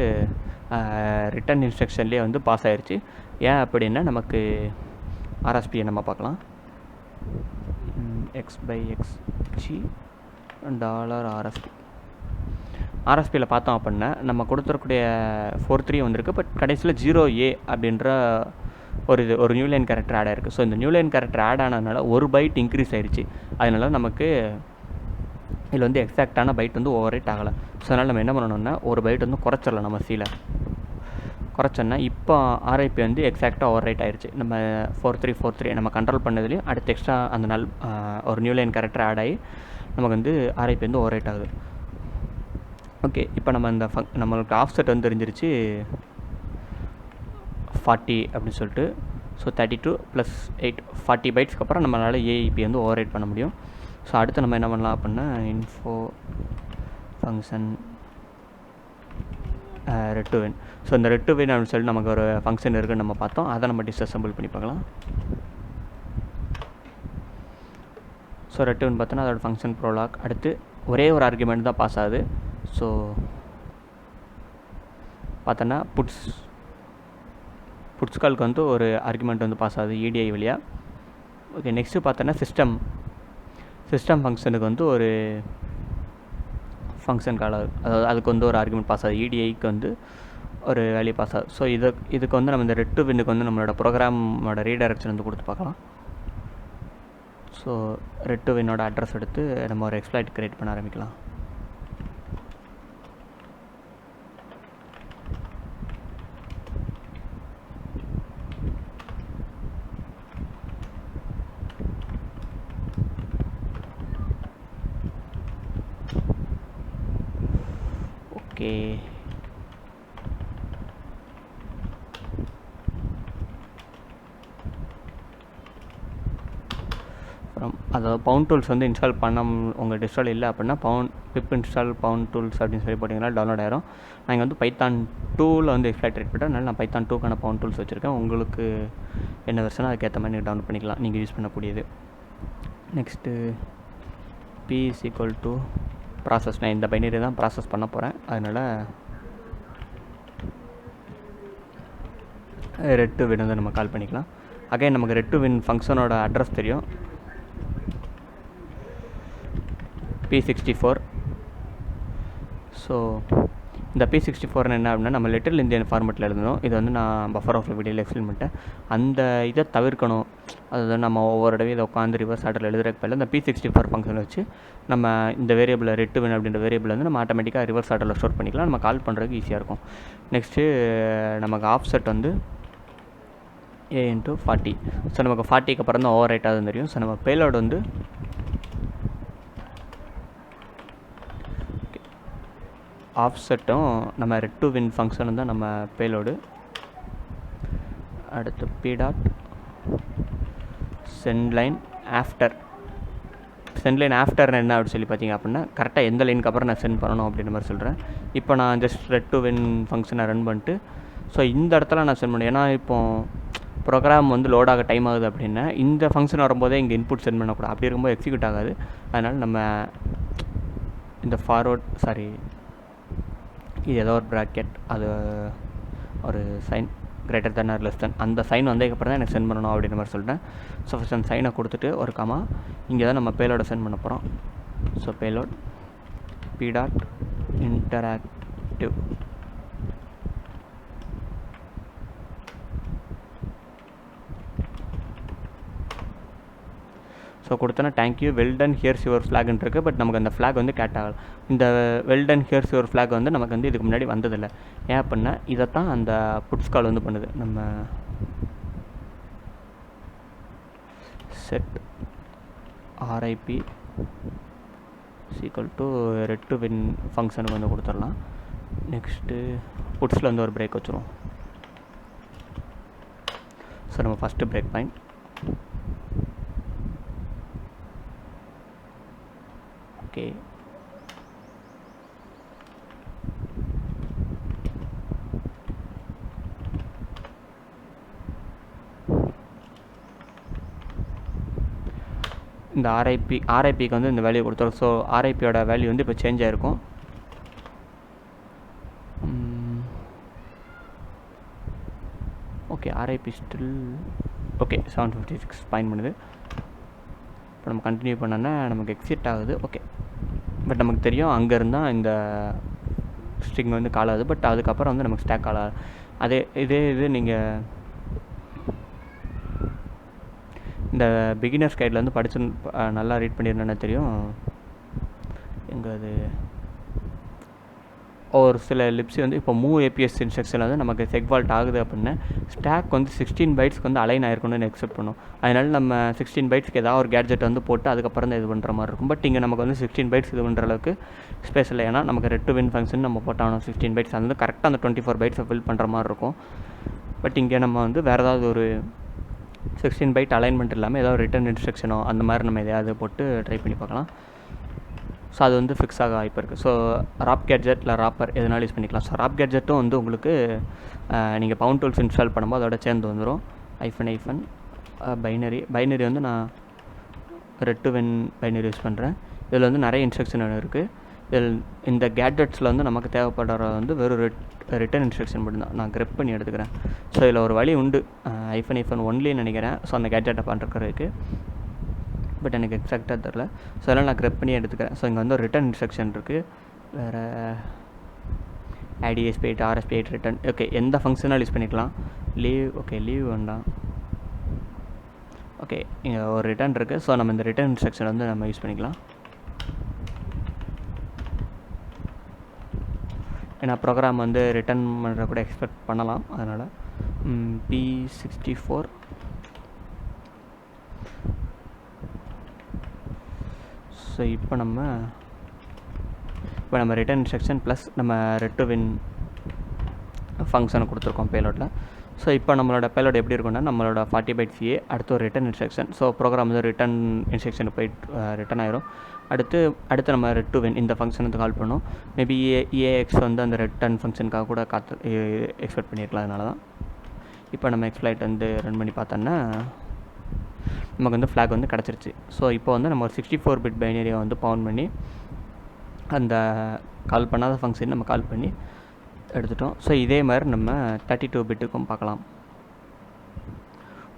Speaker 1: ரிட்டன் இன்ஸ்ட்ரக்ஷன்லேயே வந்து பாஸ் ஆயிடுச்சு. ஏன் அப்படின்னா நமக்கு ஆர்எஸ்பியை நம்ம பார்க்கலாம். x/x(g) $RSP. ஆர்எஸ்பியில் பார்த்தோம் அப்படின்னா நம்ம கொடுத்துருக்கூடிய 4.3 வந்திருக்கு. பட் கடைசியில் 0A அப்படின்ற ஒரு நியூ லைன் கேரக்டர் ஆட் ஆயிருக்கு. ஸோ இந்த நியூ லைன் கேரக்டர் ஆட் ஆனதுனால ஒரு பைட் இன்க்ரீஸ் ஆயிடுச்சு. அதனால நமக்கு இதில் வந்து எக்ஸாக்டான பைட் வந்து ஓவர் ரைட் ஆகலை. ஸோ அதனால் நம்ம என்ன பண்ணணும்னா ஒரு பைட் வந்து குறைச்சிடலாம். நம்ம சீல குறைச்சோன்னா இப்போ ஆர்ஐபி வந்து எக்ஸாக்டாக ஓவர் ரைட் ஆயிடுச்சு. நம்ம 4.3 நம்ம கண்ட்ரோல் பண்ணதுலேயும் அடுத்து எக்ஸ்ட்ரா அந்த ஒரு நியூ லைன் கேரக்டர் ஆட் ஆகி நமக்கு வந்து ஆர்ஐபி வந்து ஓவர் ரைட் ஆகுது. ஓகே, இப்போ நம்ம இந்த நம்மளுக்கு ஆஃப்செட் வந்து தெரிஞ்சிருச்சு 40 அப்படின்னு சொல்லிட்டு. ஸோ 32 + 8 40 பைட்ஸ்க்கு அப்புறம் நம்மளால் ஏஇபி வந்து ஓவர் ரைட் பண்ண முடியும். ஸோ அடுத்து நம்ம என்ன பண்ணலாம் அப்படின்னா info ஃபங்க்ஷன் return. ஸோ இந்த return அப்படின்னு சொல்லிட்டு நமக்கு ஒரு ஃபங்க்ஷன் இருக்குன்னு நம்ம பார்த்தோம். அதை நம்ம டிஸ்அசெம்பிள் பண்ணி பார்க்கலாம். ஸோ return பார்த்தோன்னா அதோட ஃபங்க்ஷன் ப்ரோலாக். அடுத்து ஒரே ஒரு ஆர்குமெண்ட் தான் பாஸ் ஆகுது. ஸோ பார்த்தோன்னா புட்ஸ் கால்க்கு வந்து ஒரு ஆர்குமெண்ட் வந்து பாஸ் ஆகுது EDI வழியாக. ஓகே, நெக்ஸ்ட்டு பார்த்தோன்னா சிஸ்டம் ஃபங்க்ஷனுக்கு வந்து ஒரு ஃபங்க்ஷன் கால் ஆகுது. அதாவது அதுக்கு வந்து ஒரு ஆர்குமெண்ட் பாஸ் ஆகுது. EDIக்கு வந்து ஒரு வேல்யூ பாஸ் ஆகுது. ஸோ இதுக்கு வந்து நம்ம இந்த return வந்து நம்மளோட ப்ரோக்ராமோட ரீடைரக்ஷன் வந்து கொடுத்து பார்க்கலாம். ஸோ return அட்ரஸ் எடுத்து நம்ம ஒரு எக்ஸ்ப்ளாய்ட் கிரியேட் பண்ண ஆரம்பிக்கலாம். ஓகே, அதாவது பவுண்ட் டூல்ஸ் வந்து இன்ஸ்டால் பண்ண உங்கள் டிஸ்டால் இல்லை அப்படின்னா pip install பவுண்ட் டூல்ஸ் அப்படின்னு சொல்லி போட்டிங்கன்னா டவுன்லோட் ஆயிரும். நான் இங்கே வந்து பைத்தான் 2ல் வந்து எக்ஸ்ப்ளாய்ட் ரைட் பண்ணிட்டேன். அதனால் நான் பைத்தான் 2க்கான பவுண்ட் டூல்ஸ் வச்சுருக்கேன். உங்களுக்கு என்ன வெர்ஷனோ அதுக்கேற்ற மாதிரி நீங்கள் டவுன்லோட் பண்ணிக்கலாம், நீங்கள் யூஸ் பண்ணக்கூடியது. Next p = process. நான் இந்த பைனரி தான் ப்ராசஸ் பண்ண போகிறேன். அதனால் return வந்து நம்ம கால் பண்ணிக்கலாம். அகைன் நமக்கு return ஃபங்க்ஷனோட அட்ரஸ் தெரியும், p64. ஸோ இந்த p64 என்ன அப்படின்னா நம்ம லிட்டில் இந்தியன் ஃபார்மெட்டில் எழுதணும். இது வந்து நான் பஃபர் ஆஃப் வீடியோவில் எக்ஸ்பிளைன் பண்ணிட்டேன். அந்த இதை தவிர்க்கணும். அதாவது நம்ம ஒவ்வொரு தடவை இதை உட்காந்து ரிவர்ஸ் ஆர்டரில் எழுதுறதுக்கு பதில் இந்த p64 ஃபங்க்ஷன் வச்சு நம்ம இந்த வேரியபிள் return அப்படின்ற வேரியபிள் வந்து நம்ம ஆட்டோமேட்டிக்காக ரிவர்ஸ் ஆர்டரில் ஸ்டோர் பண்ணிக்கலாம். நம்ம கால் பண்ணுறதுக்கு ஈஸியாக இருக்கும். நெக்ஸ்ட்டு நமக்கு ஆஃப்செட் வந்து a × 40. ஸோ நமக்கு 40க்கு அப்புறம் தான் ஓவர் ரைட் ஆகுதுன்னு தெரியும். ஸோ நம்ம பேலோடு வந்து ஆஃப்செட்டும் நம்ம return ஃபங்க்ஷனும் தான் நம்ம பேலோடு. அடுத்து p. sendLine after. sendLine after என்ன அப்படின்னு சொல்லி பார்த்தீங்க அப்படின்னா கரெக்டாக எந்த லைனுக்கு அப்புறம் நான் சென்ட் பண்ணணும் அப்படின்ற மாதிரி சொல்கிறேன். இப்போ நான் ஜஸ்ட் return ஃபங்க்ஷனை ரன் பண்ணிட்டு ஸோ இந்த இடத்துல நான் சென்ட் பண்ணேன். ஏன்னா இப்போது ப்ரோக்ராம் வந்து லோட் ஆக டைம் ஆகுது அப்படின்னா இந்த ஃபங்க்ஷன் வரும்போதே இங்கே இன்புட் சென்ட் பண்ணக்கூடாது. அப்படி இருக்கும்போது எக்ஸிக்யூட் ஆகாது. அதனால் நம்ம இந்த இது ஏதோ ஒரு ப்ராக்கெட், அது ஒரு sign greater than or less than அந்த சைன் வந்ததுக்கப்புறம் தான் எனக்கு சென்ட் பண்ணணும் அப்படின்ற மாதிரி சொல்லிட்டேன். ஸோ ஃபஸ்ட் அந்த சைனை கொடுத்துட்டு ஒரு கமா இங்கே தான் நம்ம பேலோட சென்ட் பண்ண போகிறோம். So payload p. interactive. So கொடுத்தோன்னா தேங்க்யூ வெல்டன் ஹியர்ஸ் யுவர் ஃப்ளாக்னு இருக்குது. பட் நமக்கு அந்த ஃப்ளாக் வந்து கேட் ஆகலை. இந்த வெல்டன் ஹியர்ஸ் யுவர் ஃப்ளாக் வந்து நமக்கு வந்து இதுக்கு முன்னாடி வந்ததில்லை. ஏன் அப்படின்னா இதைத்தான் அந்த புட்ஸ் கால் வந்து பண்ணுது. நம்ம செட் RIP return ஃபங்க்ஷனுக்கு வந்து கொடுத்துடலாம். நெக்ஸ்ட்டு புட்ஸில் வந்து ஒரு பிரேக் வச்சுருவோம். ஸோ நம்ம ஃபஸ்ட்டு பிரேக் பாயிண்ட் ஓகே. இந்த ஆர்ஐபிக்கு வந்து இந்த வேல்யூ கொடுத்துரும். ஸோ ஆர்ஐபியோட வேல்யூ வந்து இப்போ சேஞ்ச் ஆகிருக்கும். Okay, RIP still okay 756 point பண்ணுது. இப்போ நம்ம கண்டினியூ பண்ணோன்னா நமக்கு எக்ஸிட் ஆகுது. ஓகே, பட் நமக்கு தெரியும் அங்கே இருந்தால் இந்த ஸ்ட்ரிங் வந்து கால் ஆகுது. பட் அதுக்கப்புறம் வந்து நமக்கு ஸ்டாக் கால் ஆகுது. இது நீங்கள் இந்த பிகினர்ஸ் கைடில் வந்து படிச்சு நல்லா ரீட் பண்ணியிருந்தேன்னு தெரியும். எங்கே அது ஒரு சில லிப்ஸி வந்து இப்போ மூவ் ஏபிஎஸ் இன்ஸ்ட்ரக்ஷனில் வந்து நமக்கு செக்வால்ட் ஆகுது அப்படின்னா ஸ்டாக் வந்து 16 பைட்ஸ்க்கு வந்து அலைன் ஆயிருக்கும்னு எக்ஸ்பெக்ட் பண்ணும். அதனால நம்ம 16 பைட்ஸ்க்கு ஏதாவது ஒரு கேட்ஜெட் வந்து போட்டு அதுக்கப்புறம் தான் இது பண்ணுற மாதிரி இருக்கும். பட் இங்கே நமக்கு வந்து 16 பைட்ஸ் இது பண்ணுற அளவுக்கு ஸ்பேஸ் இல்லை. ஏன்னா நமக்கு ரெட் டு வின் ஃபங்க்ஷன் நம்ம போட்டாலும் 16 பைட்ஸ் அது வந்து கரெக்டாக அந்த 24 பைட்ஸை ஃபில் பண்ணுற மாதிரி இருக்கும். பட் இங்கே நம்ம வந்து வேறு ஏதாவது ஒரு 16 பைட் அலைன்மெண்ட் இல்லாமல் ஏதாவது ரிட்டர்ன் இன்ஸ்ட்ரக்ஷனோ அந்த மாதிரி நம்ம எதையாவது போட்டு ட்ரை பண்ணி பார்க்கலாம். ஸோ அது வந்து ஃபிக்ஸ் ஆக வாய்ப்பு இருக்குது. ஸோ ராப் கேட்ஜெட் இல்லை ராப்பர் எதனாலும் யூஸ் பண்ணிக்கலாம். ஸோ ராப் கேட்ஜெட்டும் வந்து உங்களுக்கு நீங்கள் பவுண்ட் டூல்ஸ் இன்ஸ்டால் பண்ணும்போது அதோட சேர்ந்து வந்துடும். ஐஃபன் பைனரி வந்து நான் red to win binary use பண்ணுறேன். இதில் வந்து நிறைய இன்ஸ்ட்ரக்ஷன் இருக்குது. இதில் இந்த கேட்ஜெட்ஸில் வந்து நமக்கு தேவைப்படுற வந்து வெறும் ரிட்டர்ன் இன்ஸ்ட்ரக்ஷன் மட்டும்தான். நான் கிரெப் பண்ணி எடுத்துக்கிறேன். ஸோ இதில் ஒரு வழி உண்டு, ஐஃபன் ஒன்லின்னு நினைக்கிறேன். ஸோ அந்த கேட்ஜெட்டை பண்ணுறதுக்கு பட் எனக்கு எக்ஸாக்டாக தெரில. ஸோ அதெல்லாம் நான் கிரெப் பண்ணி எடுத்துக்கிறேன். ஸோ இங்கே வந்து ஒரு ரிட்டர்ன் இன்ஸ்ட்ரக்ஷன் இருக்குது. வேறு ADSP8 RSP8 ரிட்டர்ன். ஓகே, எந்த ஃபங்க்ஷனாலும் யூஸ் பண்ணிக்கலாம். லீவ் வேண்டாம். ஓகே, இங்கே ஒரு ரிட்டர்ன் இருக்குது. ஸோ நம்ம இந்த ரிட்டர்ன் இன்ஸ்ட்ரக்ஷன் வந்து நம்ம யூஸ் பண்ணிக்கலாம். ஏன்னா ப்ரோக்ராம் வந்து ரிட்டர்ன் பண்ணுற கூட எக்ஸ்பெக்ட் பண்ணலாம். அதனால் P64 ஸோ இப்போ நம்ம ரிட்டர்ன் இன்ஸ்ட்ரக்ஷன் ப்ளஸ் நம்ம ரெட் டு வின் ஃபங்க்ஷனை கொடுத்துருக்கோம் பேலோடில். ஸோ இப்போ நம்மளோட பேலோடு எப்படி இருக்குன்னா நம்மளோட 40 பைட்ஸ் அடுத்து ஒரு ரிட்டர்ன் இன்ஸ்ட்ரக்ஷன். ஸோ ப்ரோக்ராம் வந்து ரிட்டர்ன் இன்ஸ்ட்ரக்ஷன் போயிட்டு ரிட்டர்ன் ஆயிரும். அடுத்து நம்ம ரெட் டு வின் இந்த ஃபங்க்ஷன் வந்து கால் பண்ணோம். மேபி ஏஎக்ஸ் வந்து அந்த ரிட்டர்ன் ஃபங்க்ஷனுக்காக கூட எக்ஸ்பெக்ட் பண்ணியிருக்கலாம். அதனால தான் இப்போ நம்ம எக்ஸ்ப்ளாய்ட் வந்து ரன் பண்ணி பார்த்தோன்னா நமக்கு வந்து ஃப்ளாக் வந்து கிடச்சிருச்சு. ஸோ இப்போ வந்து நம்ம ஒரு 64 பிட் பைனரியை வந்து பவுண்ட் பண்ணி அந்த கால் பண்ணாத ஃபங்க்ஷன் நம்ம கால் பண்ணி எடுத்துட்டோம். ஸோ இதே மாதிரி நம்ம 32 பிட்டுக்கும் பார்க்கலாம்.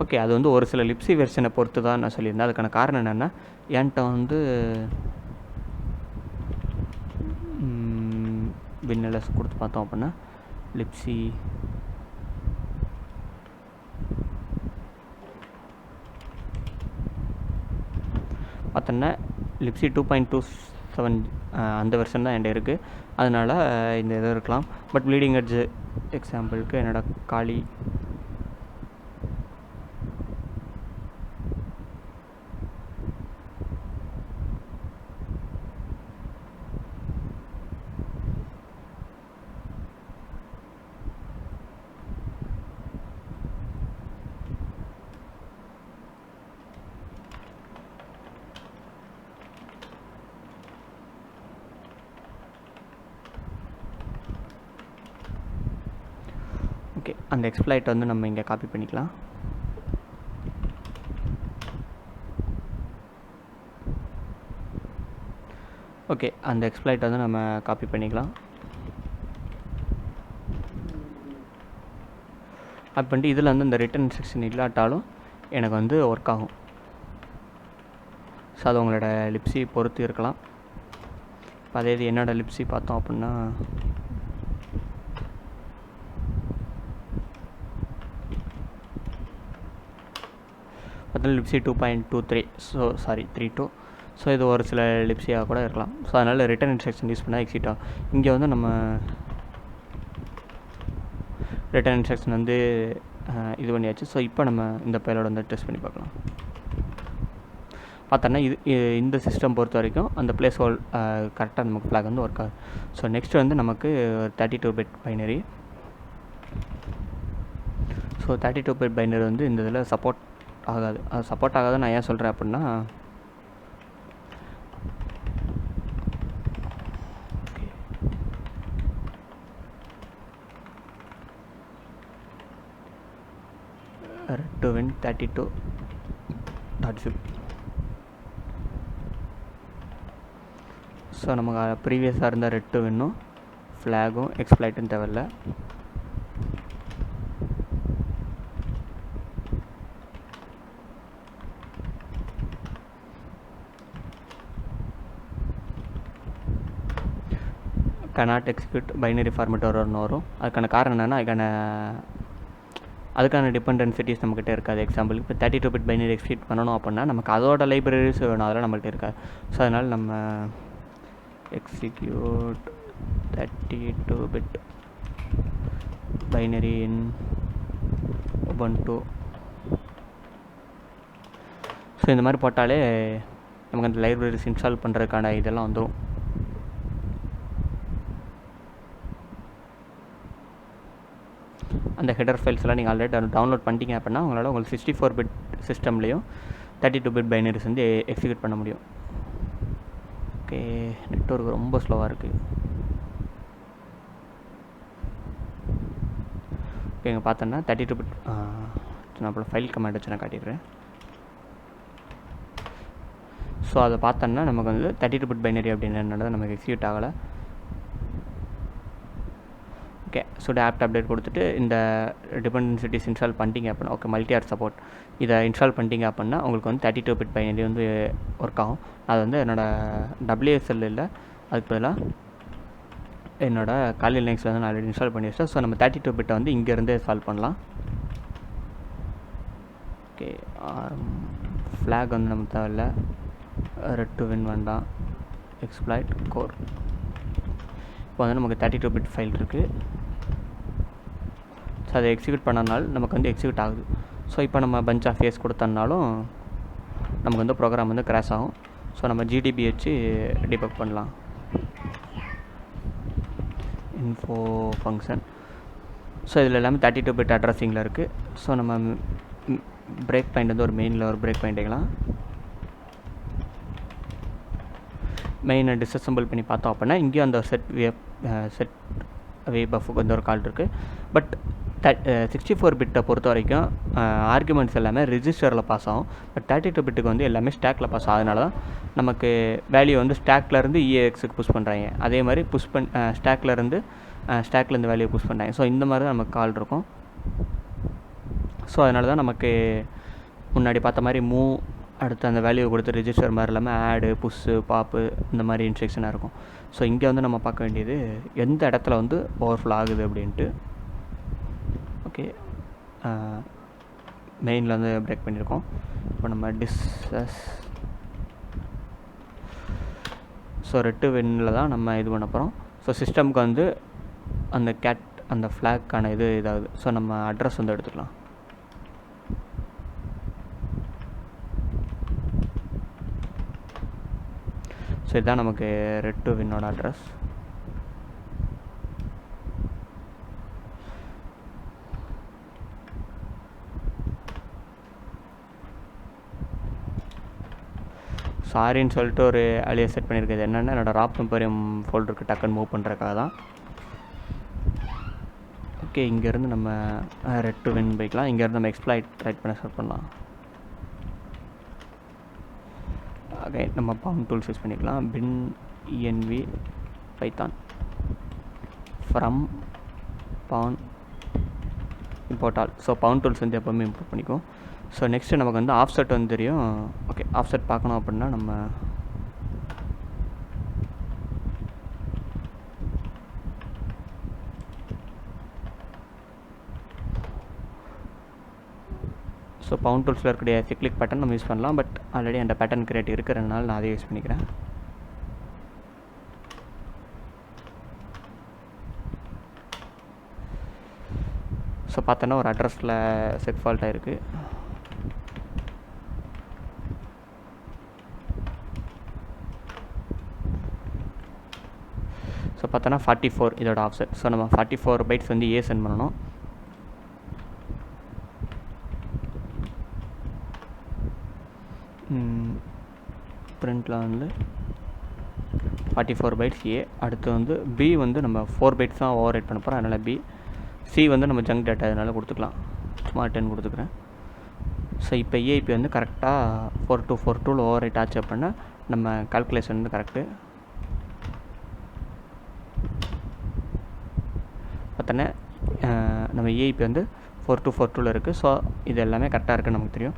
Speaker 1: ஓகே, அது வந்து ஒரு சில லிப்ஸி வெர்ஷனை பொறுத்து தான் நான் சொல்லியிருந்தேன். அதுக்கான காரணம் என்னென்னா என்கிட்ட வந்து வின்எல்எஸ் கொடுத்து பார்த்தோம் அப்படின்னா லிப்ஸி பார்த்தோன்னா லிப்ஸி 2.27 அந்த வெர்ஷன் தான் என்கிட்ட இருக்குது. அதனால் இந்த இதை இருக்கலாம். பட் ப்ளீடிங் எட்ஜ் எக்ஸாம்பிளுக்கு என்னோடய காலி ஓகே, அந்த எக்ஸ்ப்ளாய்ட் வந்து நம்ம இங்கே காப்பி பண்ணிக்கலாம். ஓகே, அந்த எக்ஸ்ப்ளாய்ட் வந்து நம்ம காப்பி பண்ணிக்கலாம். அப்போ வந்துட்டு இதில் வந்து இந்த ரிட்டர்ன் இன்ஸ்ட்ரக்ஷன் இல்லாட்டாலும் எனக்கு வந்து ஒர்க் ஆகும். ஸோ அது உங்களோட லிப்ஸி பொறுத்து இருக்கலாம். இப்போ அதே இது என்னோடய லிப்ஸி பார்த்தோம் அப்படின்னா லிப்ஸி 2.23 ஸோ 32. ஸோ இது ஒரு சில லிப்ஸியாக கூட இருக்கலாம். ஸோ அதனால் ரிட்டர்ன் இன்ஸ்ட்ரக்ஷன் யூஸ் பண்ணால் எக்ஸிட் ஆகும். இங்கே வந்து நம்ம ரிட்டர்ன் இன்ஸ்ட்ரக்ஷன் வந்து இது பண்ணியாச்சு. ஸோ இப்போ நம்ம இந்த பேலோட வந்து டெஸ்ட் பண்ணி பார்க்கலாம். பார்த்தோன்னா இந்த சிஸ்டம் பொறுத்த வரைக்கும் அந்த பிளேஸ் ஹோல் கரெக்டாக நமக்கு ஃப்ளாக் வந்து ஒர்க் ஆகுது. ஸோ நெக்ஸ்ட் வந்து நமக்கு 32 bit binary. So 32 bit binary வந்து இந்த இதில் சப்போர்ட் ஆகாது. அது சப்போர்ட் ஆகாது நான் ஏன் சொல்கிறேன் அப்படின்னா red to win 32.zip so நமக்கு ப்ரீவியஸாக இருந்த ரெட்டு வேணும், ஃப்ளாகும் எக்ஸ்ப்ளாய்ட்டும் தேவையில்லை. cannot execute பைனரி ஃபார்மேட் வரும். அதுக்கான காரணம் என்னென்னா அதுக்கான டிபெண்டன்சிட்டிஸ் நம்மக்கிட்ட இருக்காது. எக்ஸாம்பிளுக்கு இப்போ 32 பிட் பைனரி எக்ஸிக்யூட் பண்ணணும் அப்படின்னா நமக்கு அதோட லைப்ரரிஸ் வேணும், அதெல்லாம் நம்மள்கிட்ட இருக்காது. ஸோ அதனால் நம்ம எக்ஸிக்யூட் 32 பிட் பைனரி இன் உபுண்டு. ஸோ இந்த மாதிரி போட்டாலே நமக்கு அந்த லைப்ரரிஸ் இன்ஸ்டால் பண்ணுறதுக்கான இதெல்லாம் வந்துடும். அந்த ஹெடர் ஃபைல்ஸ்லாம் நீங்கள் ஆல்ரெடி டவுன்லோட் பண்ணிட்டீங்க அப்படின்னா உங்களால் உங்களுக்கு 64 பிட் சிஸ்டம்லேயும் 32 பிட் பைனரிஸ் வந்து எக்ஸிக்யூட் பண்ண முடியும். ஓகே, நெட்வொர்க் ரொம்ப ஸ்லோவாக இருக்குது. ஓகே, இங்கே பார்த்தோன்னா 32 பிட் நான் அப்புறம் ஃபைல் கமாண்ட் வச்சு நான் காட்டிடுறேன். ஸோ அதை பார்த்தோன்னா நமக்கு வந்து 32 பிட் பைனரி அப்படின்னு என்னது நமக்கு எக்ஸிக்யூட் ஆகலை. ஓகே, ஸோ ஆப்ட் அப்டேட் கொடுத்துட்டு இந்த டிபெண்டன்சிட்டிஸ் இன்ஸ்டால் பண்ணிட்டீங்க அப்படின்னா, ஓகே மல்டி-ஆர் சப்போர்ட் இதை இன்ஸ்டால் பண்ணிட்டீங்க அப்படின்னா உங்களுக்கு வந்து 32 பிட் பைனரி வந்து ஒர்க் ஆகும். அது வந்து என்னோடய WSL இல்லை, அதுக்கு பதிலாக என்னோடய காலி லினக்ஸில் வந்து நான் ஆல்ரெடி இன்ஸ்டால் பண்ணி வச்சிட்டேன். ஸோ நம்ம 32 பிட்டை வந்து இங்கேருந்தே சால்வ் பண்ணலாம். ஓகே, ஃப்ளாக் வந்து நமக்கு தேவையில்லை, ரெட் டு வின் வேண்டாம், எக்ஸ்ப்ளாய்ட் கோர். இப்போ வந்து நமக்கு 32 பிட் ஃபைல் இருக்குது. ஸோ அதை எக்ஸிக்யூட் பண்ணனால நமக்கு வந்து எக்ஸிக்யூட் ஆகுது. ஸோ இப்போ நம்ம பஞ்ச் ஆஃப் ஃபேஸ் கொடுத்தனாலும் நமக்கு வந்து ப்ரோக்ராம் வந்து கிராஷ் ஆகும். ஸோ நம்ம GDB வச்சு டிபக் பண்ணலாம். Info function. ஸோ இதில் எல்லாமே 32 பிட் அட்ரஸிங்கில் இருக்குது. ஸோ நம்ம பிரேக் பாயிண்ட் வந்து ஒரு மெயினில் ஒரு பிரேக் பாயிண்ட் வைக்கலாம். மெயினை டிஸ்அசம்பிள் பண்ணி பார்த்தோம் அப்படின்னா இங்கேயும் அந்த செட் வே பஃபுக்கு வந்து ஒரு கால் இருக்குது. பட் 64 பிட்டை பொறுத்த வரைக்கும் ஆர்குமெண்ட்ஸ் எல்லாமே ரிஜிஸ்டரில் பாஸ் ஆகும். பட் 32 பிட்டுக்கு வந்து எல்லாமே ஸ்டாக்கில் பாஸ் ஆகும். அதனால தான் நமக்கு வேல்யூ வந்து ஸ்டாக்லேருந்து EAXக்கு புஷ் பண்ணுறாங்க. அதே மாதிரி புஷ் ஸ்டாக்லேருந்து வேல்யூ புஷ் பண்ணுறாங்க. ஸோ இந்த மாதிரி தான் நமக்கு கால் இருக்கும். ஸோ அதனால தான் நமக்கு முன்னாடி பார்த்த மாதிரி மூவ் அடுத்து அந்த வேல்யூ கொடுத்து ரிஜிஸ்டர் மாதிரி இல்லாமல் ஆடு, புஷ்ஷு, பாப்பு இந்த மாதிரி இன்ஸ்ட்ரக்ஷனாக இருக்கும். ஸோ இங்கே வந்து நம்ம பார்க்க வேண்டியது எந்த இடத்துல வந்து ஓவர்ஃப்ளோ ஆகுது அப்படின்ட்டு. ஓகே, மெயினில் வந்து பிரேக் பண்ணியிருக்கோம். இப்போ நம்ம ஸோ ரெட்டு வின்னில் தான் நம்ம இது பண்ண போகிறோம். ஸோ சிஸ்டமுக்கு வந்து அந்த ஃப்ளாக்கான இதாகுது. ஸோ நம்ம அட்ரஸ் வந்து எடுத்துக்கலாம். ஸோ இதுதான் நமக்கு ரெட் டு வின்னோட அட்ரஸ். சாரின்னு சொல்லிட்டு ஒரு அலியாஸ் செட் பண்ணியிருக்குது. என்னென்னா என்னோடய ராப் எம்பரியம் ஃபோல்டருக்கு டக்குன்னு மூவ் பண்ணுறதுக்காக தான். ஓகே, இங்கேருந்து நம்ம ரெட் டு வின் போய்க்கலாம். இங்கேருந்து நம்ம எக்ஸ்ப்ளாய்ட் ரைட் பண்ண ஸ்டார்ட் பண்ணலாம். ஓகே, நம்ம பவுண்ட் டூல்ஸ் யூஸ் பண்ணிக்கலாம். Bin env Python from pwn import all. So pwntools வந்து எப்போவுமே இம்போர்ட் பண்ணிக்கும். ஸோ நெக்ஸ்ட்டு நமக்கு வந்து ஆஃப்செட் வந்து தெரியும். ஓகே, ஆஃப்செட் பார்க்கணும் அப்படின்னா நம்ம ஸோ பவுண்ட் டூல்ஸில் இருக்கக்கூடிய சிக்ளிக் பேட்டர்ன் நம்ம யூஸ் பண்ணலாம். பட் ஆல்ரெடி அந்த பேட்டர்ன் கிரியேட் இருக்கிறதுனால நான் அதை யூஸ் பண்ணிக்கிறேன். ஸோ பார்த்தோன்னா ஒரு அட்ரஸில் செட் ஃபால்ட் ஆகிருக்கு. ஸோ பார்த்தோன்னா 44 இதோட ஆஃப்செட். ஸோ நம்ம 44 பைட்ஸ் வந்து சென்ட் பண்ணணும். பிரிண்டில் வந்து 44 பைட்ஸ் அடுத்து வந்து B வந்து நம்ம 4 பைட்ஸ் தான் ஓவர் ரைட் பண்ண போகிறோம். அதனால் B. C வந்து நம்ம ஜங்க் டேட்டா அதனால் கொடுத்துக்கலாம். சும்மா 10 கொடுத்துக்கிறேன். ஸோ இப்போ EIP வந்து கரெக்டாக 4242 ஓவர் ரைட் ஆச்சு அப்படின்னா நம்ம கால்குலேஷன் வந்து கரெக்டு. பார்த்தோன்னே நம்ம EIP வந்து 4242 இருக்குது. ஸோ இது எல்லாமே கரெக்டாக இருக்குன்னு நமக்கு தெரியும்.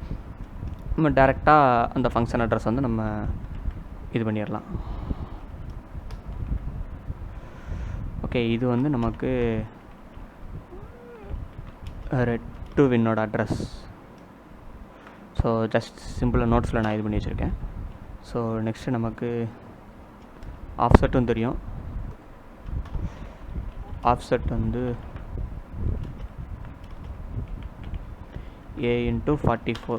Speaker 1: நம்ம டேரெக்டாக அந்த ஃபங்க்ஷன் அட்ரஸ் வந்து நம்ம இது பண்ணிடலாம். ஓகே, இது வந்து நமக்கு ரெட்2வின்னோட அட்ரஸ். ஸோ ஜஸ்ட் சிம்பிளாக நோட்ஸில் நான் இது பண்ணி வச்சுருக்கேன். ஸோ நெக்ஸ்ட்டு நமக்கு ஆஃப்செட்டும் தெரியும். ஆஃப்செட் வந்து A/44.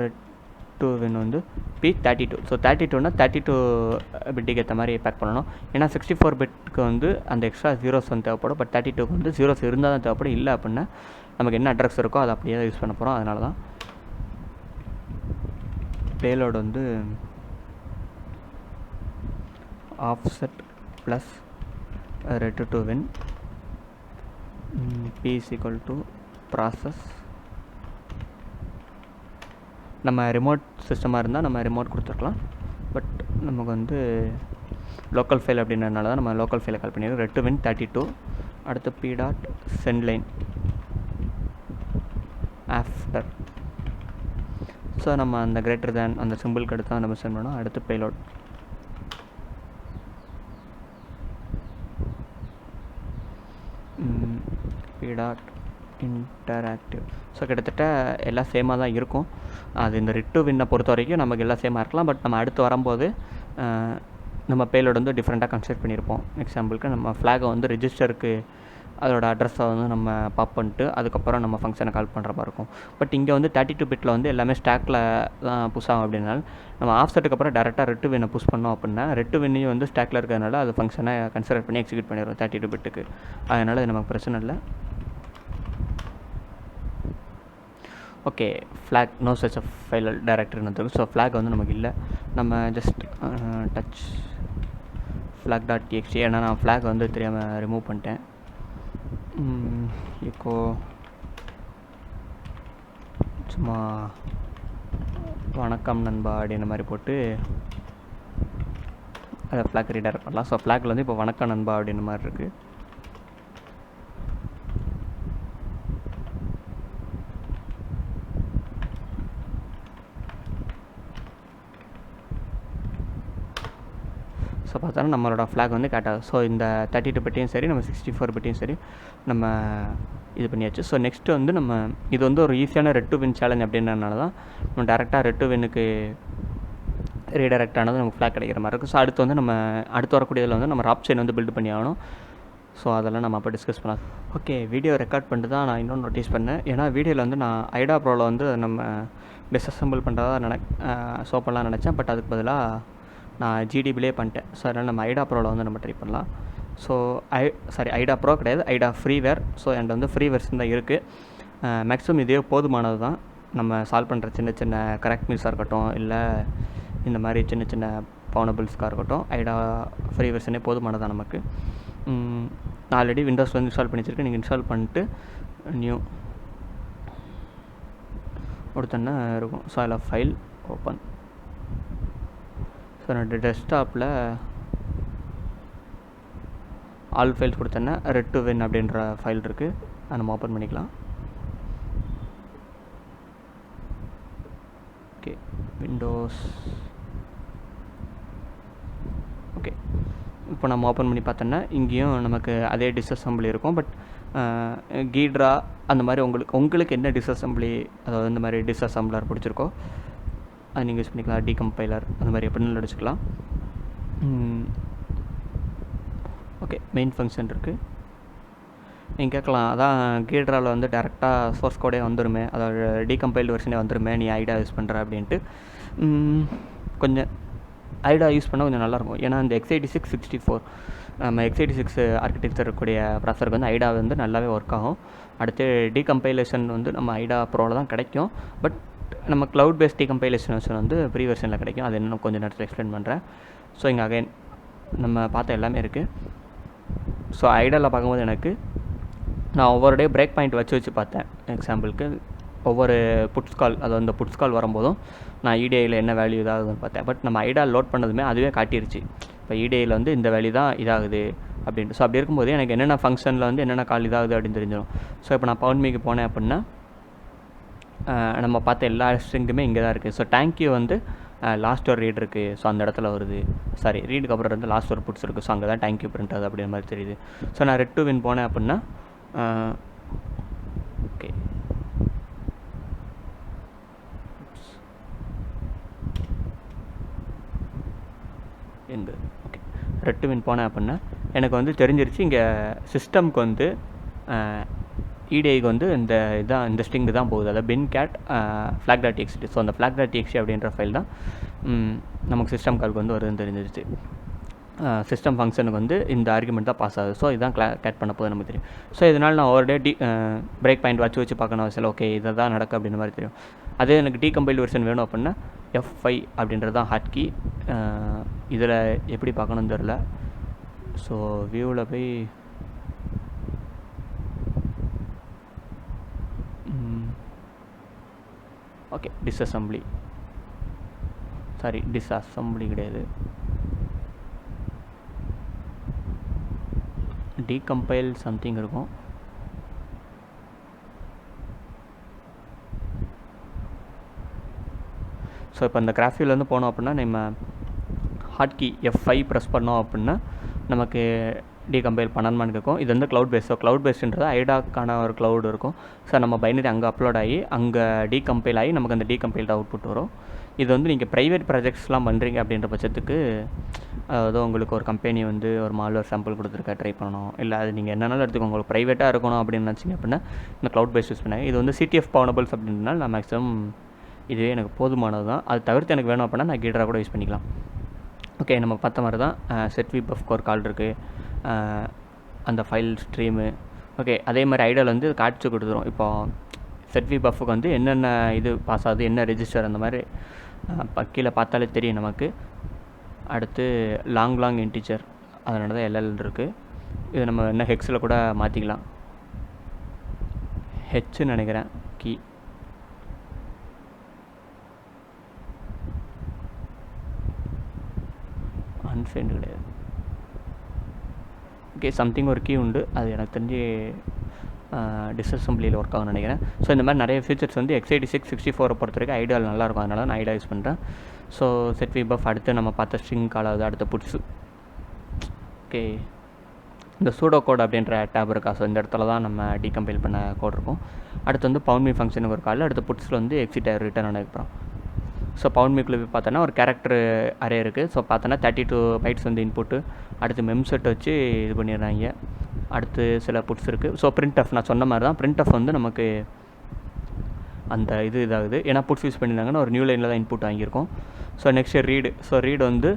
Speaker 1: ரெட்2வின் வந்து P32. ஸோ 32னா 32 பிட்டுக்கு ஏற்ற மாதிரி பேக் பண்ணணும். ஏன்னா 64 பிட்டுக்கு வந்து அந்த எக்ஸ்ட்ரா ஜீரோஸ் வந்து தேவைப்படும். பட் 32க்கு வந்து ஜீரோஸ் இருந்தால் தான் தேவைப்படும். இல்லை அப்படின்னா நமக்கு என்ன அட்ரஸ் இருக்கோ அதை அப்படியே தான் யூஸ் பண்ண போகிறோம். அதனால தான் பேலோடு வந்து ஆஃப்செட் ப்ளஸ் ரெட்2வின் P = ப்ராசஸ். நம்ம ரிமோட் சிஸ்டமாக இருந்தால் நம்ம ரிமோட் கொடுத்துருக்கலாம். பட் நமக்கு வந்து லோக்கல் ஃபைல் அப்படின்றதுனால தான் நம்ம லோக்கல் ஃபைலை கால் பண்ணிடுறோம். ரெட்2வின் 32. அடுத்து P.sendLine ஆஃப்டர். ஸோ நம்ம அந்த கிரேட்டர் தேன் அந்த சிம்பிளுக்கு அடுத்து தான் நம்ம சென்ட் பண்ணோம். அடுத்து பேலோட் P.interactive. ஸோ கிட்டத்தட்ட எல்லாம் சேமாக தான் இருக்கும். அது இந்த ரெட்2வின்னை பொறுத்த வரைக்கும் நமக்கு எல்லாம் சேமாக இருக்கலாம். பட் நம்ம அடுத்து வரும்போது நம்ம பேலோடு வந்து டிஃப்ரெண்ட்டாக கன்சிடர் பண்ணியிருப்போம். எக்ஸாம்பிளுக்கு நம்ம ஃப்ளாகை வந்து ரிஜிஸ்டருக்கு அதோட அட்ரஸை வந்து நம்ம பாப் பண்ணிட்டு அதுக்கப்புறம் நம்ம ஃபங்க்ஷனை கால் பண்ணுற மாதிரி இருக்கும். பட் இங்கே வந்து 32 பிட்டில் வந்து எல்லாமே ஸ்டாக்கில் தான் புஷ் ஆகும். அப்படின்னால நம்ம ஆஃப்செட்டுக்கு அப்புறம் டேரெக்டாக ரெட்2வின்னை புஷ் பண்ணோம் அப்படின்னா ரெட்2வின்னையும் வந்து ஸ்டாக்கில் இருக்கிறதுனால அது ஃபங்க்ஷனை கன்சிடர் பண்ணி எக்ஸிக்யூட் பண்ணிடுறோம் 32 பிட்டுக்கு. அதனால் இது நமக்கு பிரச்சனை இல்லை. Okay, flag no such of file டைரக்டரின்னு வந்துருக்கு. ஸோ ஃப்ளாக் வந்து நமக்கு இல்லை. நம்ம ஜஸ்ட் டச் flag.txt. ஏன்னா நான் ஃப்ளாக் வந்து தெரியாமல் ரிமூவ் பண்ணிட்டேன். இப்போ சும்மா வணக்கம் நண்பா அப்படின்ற மாதிரி போட்டு அதை ஃப்ளாக் ரீடைரக்ட் பண்ணலாம். ஸோ ஃப்ளாகில் வந்து இப்போ வணக்கம் நண்பா அப்படின்ற மாதிரி இருக்குது. ஸோ பார்த்தோன்னா நம்மளோட ஃப்ளாக் வந்து கரெக்டாக. ஸோ இந்த 32 பிட்டையும் சரி நம்ம 64 பிட்டையும் சரி நம்ம இது பண்ணியாச்சு. ஸோ நெக்ஸ்ட்டு வந்து நம்ம இது வந்து ஒரு ஈஸியான ரெட்2வின் சேலஞ்ச் அப்படின்றதுனால தான் நம்ம டேரெக்டாக ரெட்2வின்னுக்கு ரீடைரக்ட் ஆனது நமக்கு ஃப்ளாக் கிடைக்கிற மாதிரி இருக்கும். ஸோ அடுத்து வந்து நம்ம அடுத்து வரக்கூடியதில் வந்து நம்ம ராப் செயின் வந்து பில்டு பண்ணி ஆகணும். ஸோ அதெல்லாம் நம்ம அப்போ டிஸ்கஸ் பண்ணலாம். ஓகே, வீடியோ ரெக்கார்ட் பண்ணிட்டு தான் நான் இன்னொன்று நோட்டீஸ் பண்ணேன். ஏன்னா வீடியோவில் வந்து நான் ஐடா ப்ரோவில் வந்து நம்ம டிஸ்அசம்பிள் பண்ணுறதா ஷோ பண்ணலாம்னு நினச்சேன். பட் அதுக்கு பதிலாக நான் GDBலே பண்ணிட்டேன். ஸோ அதனால் நம்ம ஐடா ப்ரோவில் வந்து நம்ம ட்ரை பண்ணலாம். ஸோ ஐடா ப்ரோ கிடையாது, ஐடா ஃப்ரீவேர். ஸோ என்கிட்ட வந்து ஃப்ரீ வெர்ஷன் தான் இருக்குது. மேக்ஸிமம் இதே போதுமானது தான். நம்ம சால்வ் பண்ணுற சின்ன சின்ன கரெக்ட் மிஸ்ஸாக இருக்கட்டும், இல்லை இந்த மாதிரி சின்ன சின்ன பவுனபிள்ஸ்க்காக இருக்கட்டும், ஐடா ஃப்ரீ வெர்ஷனே போதுமானது தான் நமக்கு. நான் ஆல்ரெடி விண்டோஸ் வந்து இன்ஸ்டால் பண்ணி வச்சுருக்கேன். நீங்கள் இன்ஸ்டால் பண்ணிட்டு நியூ கொடுத்தோன்னா இருக்கும். ஸோ அதில் ஃபைல் ஓப்பன். ஸோ என்னோட டெஸ்க்டாப்பில் ஆல் ஃபைல்ஸ் கொடுத்தோன்னா ரெட்2வின் அப்படின்ற ஃபைல் இருக்குது. அதை நம்ம ஓப்பன் பண்ணிக்கலாம். Okay, Windows. ஓகே, இப்போ நம்ம ஓப்பன் பண்ணி பார்த்தோன்னா இங்கேயும் நமக்கு அதே டிஸ்அசம்பிளி இருக்கும். பட் கீட்ரா அந்த மாதிரி உங்களுக்கு என்ன டிஸ்அசம்பிளி, அதாவது இந்த மாதிரி டிஸ்அசம்பிளர் பிடிச்சிருக்கோ அது நீங்கள் யூஸ் பண்ணிக்கலாம். டீகம்பைலர் அந்த மாதிரி எப்படின்னு அடிச்சுக்கலாம். ஓகே, மெயின் ஃபங்க்ஷன் இருக்குது. நீங்கள் கேட்கலாம், அதான் கீட்ராவில் வந்து டேரெக்டாக சோர்ஸ் கோடே வந்துடுமே, அதாவது டீகம்பைல்டு வெர்ஷனே வந்துடுமே, நீ ஐடா யூஸ் பண்ணுற அப்படின்ட்டு. கொஞ்சம் ஐடா யூஸ் பண்ணால் கொஞ்சம் நல்லாயிருக்கும். ஏன்னா இந்த x86 64 நம்ம x86 ஆர்கிடெக்சர் இருக்கக்கூடிய ப்ராசருக்கு வந்து ஐடா வந்து நல்லாவே ஒர்க் ஆகும். அடுத்து டீகம்பைலேஷன் வந்து நம்ம ஐடா ப்ரோவில் தான் கிடைக்கும். பட் நம்ம க்ளவுட் பேஸ்ட் டீகம்பைலேஷன் வெர்ஷன் வந்து ப்ரீ வெர்ஷனில் கிடைக்கும். அது இன்னும் கொஞ்சம் நேரத்தில் எக்ஸ்பிளைன் பண்ணுறேன். ஸோ இங்கே அகைன் நம்ம பார்த்த எல்லாமே இருக்குது. ஸோ ஐடாவில் பார்க்கும்போது எனக்கு நான் ஒவ்வொரு டே பிரேக் பாயிண்ட் வச்சு பார்த்தேன். எக்ஸாம்பிளுக்கு ஒவ்வொரு புட்ஸ் கால், அதாவது அந்த புட்ஸ் கால் வரும்போதும் நான் EDIயில் என்ன வேல்யூ ஏதாவதுன்னு பார்த்தேன். பட் நம்ம ஐடா லோட் பண்ணதுமே அதுவே காட்டிருச்சு. இப்போ இப்போ இடிஐயில் வந்து இந்த வேல்யூ தான் இதாகுது அப்படின்ட்டு. ஸோ அப்படி இருக்கும்போது எனக்கு என்னென்ன ஃபங்க்ஷனில் வந்து என்னென்ன கால் இதாகுது அப்படின்னு தெரிஞ்சிடும். ஸோ இப்போ நான் பவுண்ட்மிக்கு போனேன் அப்படின்னா நம்ம பார்த்த எல்லா ஸ்ட்ரிங்குமே இங்கே தான் இருக்குது. ஸோ தேங்க்யூ வந்து லாஸ்ட் ஒரு ரீட் இருக்குது, ஸோ அந்த இடத்துல வருது. சாரி, ரீடுக்கு அப்புறம் வந்து லாஸ்ட் ஒரு புட்ஸ் இருக்குது, ஸோ அங்கே தான் தேங்க்யூ பிரிண்ட் ஆகுது அப்படின்ற மாதிரி தெரியுது. ஸோ நான் ரெட் டு வின் போனேன் அப்படின்னா ஓகே எங்கே ஓகே ரெட் டு வின் போனேன் அப்படின்னா எனக்கு வந்து தெரிஞ்சிருச்சு இங்கே சிஸ்டம்க்கு வந்து இடிஐக்கு வந்து இந்த ஸ்ட்ரிங்கு தான் போகுது, அதாவது bin cat flag dot TXT. So அந்த ஃப்ளாக் டாட் டிஎக்ஸ்டி அப்படின்ற ஃபைல் தான் நமக்கு சிஸ்டம் கால்க்கு வந்து வருதுன்னு தெரிஞ்சிருச்சு. சிஸ்டம் ஃபங்க்ஷனுக்கு வந்து இந்த ஆர்குமெண்ட் தான் பாஸ் ஆகுது. ஸோ இதுதான் கேட் பண்ண போது நமக்கு தெரியும். ஸோ இதனால் நான் ஒரு டே பிரேக் பாயிண்ட் வச்சு பார்க்கணும் அவசியம். ஓகே இதை தான் நடக்கும் அப்படின்ற மாதிரி தெரியும். அதே எனக்கு டீகம்பைல் வெர்ஷன் வேணும் அப்படின்னா F5 அப்படின்றது தான் ஹாட் கீ. இதில் எப்படி பார்க்கணும்னு தெரில. ஸோ வியூவில் போய் ஓகே டிஸ்அசம்பிளி கிடையாது, டீகம்பைல் சம்திங் இருக்கும். ஸோ இப்போ இந்த கிராஃபிலேருந்து போனோம் அப்படின்னா நம்ம ஹாட் கீ F5 ப்ரெஸ் பண்ணோம் அப்படின்னா நமக்கு டீகம்பைல் பண்ணணுமான்னு கேட்கும். இது வந்து க்ளவுட் பேஸ். ஸோ க்ளவுட் பேஸ்ன்றது ஐடாக்கான ஒரு க்ளவுட் இருக்கும். ஸோ நம்ம பைனரி அங்கே அப்லோட் ஆகி அங்கே டீகம்பைல் ஆகி நமக்கு அந்த டீகம்பைல்டு அவுட்புட் வரும். இது வந்து நீங்கள் ப்ரைவேட் ப்ராஜெக்ட்ஸ்லாம் பண்ணுறீங்க அப்படின்ற பட்சத்துக்கு அதாவது உங்களுக்கு ஒரு கம்பெனி வந்து ஒரு மால்வேர் சாம்பிள் கொடுத்துருக்கா ட்ரை பண்ணணும், இல்லை அது நீங்கள் என்னென்னாலும் எடுத்துக்கோங்க, உங்களுக்கு ப்ரைவேட்டாக இருக்கணும் அப்படின்னு நினச்சிங்க அப்படின்னா இந்த க்ளவுட் பேஸ் யூஸ் பண்ணாங்க. இது வந்து CTF பவுனபிள்ஸ் அப்படின்றனால நான் மேக்ஸிமம் இதுவே எனக்கு போதுமானது தான். அது தவிர்த்து எனக்கு வேணும் அப்படின்னா நான் கீட்ரா கூட யூஸ் பண்ணிக்கலாம். ஓகே நம்ம பார்த்த மாதிரி தான் செட்விபஃப்க்கு ஒரு கால் இருக்குது, அந்த ஃபைல் ஸ்ட்ரீமு. ஓகே அதே மாதிரி ஐடியாவில் வந்து காட்சி கொடுத்துரும். இப்போ செட்விபஃப்க்கு வந்து என்னென்ன இது பாஸ் ஆகுது, என்ன ரெஜிஸ்டர், அந்த மாதிரி கீழே பார்த்தாலே தெரியும் நமக்கு. அடுத்து லாங் இன்டிஜர், அதனால தான் LL இருக்குது. இது நம்ம என்ன ஹெக்ஸில் கூட மாற்றிக்கலாம், ஹெச்ன்னு நினைக்கிறேன் கீ. அன்ஃபைண்ட் கிடையாது. ஓகே சம்திங் ஒரு கீ உண்டு, அது எனக்கு தெரிஞ்சு டிஸ்அசம்பிளியில் ஒர்க் ஆகும்னு நினைக்கிறேன். ஸோ இந்த மாதிரி நிறைய ஃபீச்சர்ஸ் வந்து x86 64 பொறுத்த வரைக்கும் ஐடியாவில் நல்லாயிருக்கும், அதனால நான் ஐடியா யூஸ் பண்ணுறேன். ஸோ செட்விபஃப் அடுத்து நம்ம பார்த்த ஸ்ட்ரிங் கால் ஆகுது, அடுத்த புட்ஸு. ஓகே இந்த சூடோ கோட் அப்படின்ற டேப் இருக்கா, ஸோ இந்த இடத்துல தான் நம்ம டீகம்பைல் பண்ண கோட் இருக்கும். அடுத்து வந்து பவுண்ட்மி ஃபங்க்ஷனுக்கு ஒரு கால், அடுத்த புட்ஸில் வந்து எக்ஸிட் ரிட்டர்ன் ஆனதுக்கப்புறம். ஸோ பவுண்ட்மிக்குள்ளே போய் பார்த்தோன்னா ஒரு கேரக்டர் அரே இருக்குது. ஸோ பார்த்தோன்னா 32 பைட்ஸ் வந்து இன்புட்டு. அடுத்து மெம்செட் வச்சு இது பண்ணிடுறாங்க. அடுத்து சில புட்ஸ் இருக்குது. ஸோ பிரிண்ட்எஃப் நான் சொன்ன மாதிரி தான், பிரிண்ட்எஃப் வந்து நமக்கு அந்த இதாகுது, ஏன்னா புட்ஸ் யூஸ் பண்ணியிருந்தாங்கன்னா ஒரு நியூ லைனில் தான் இன்புட் வாங்கியிருக்கோம். So next read. So read வந்து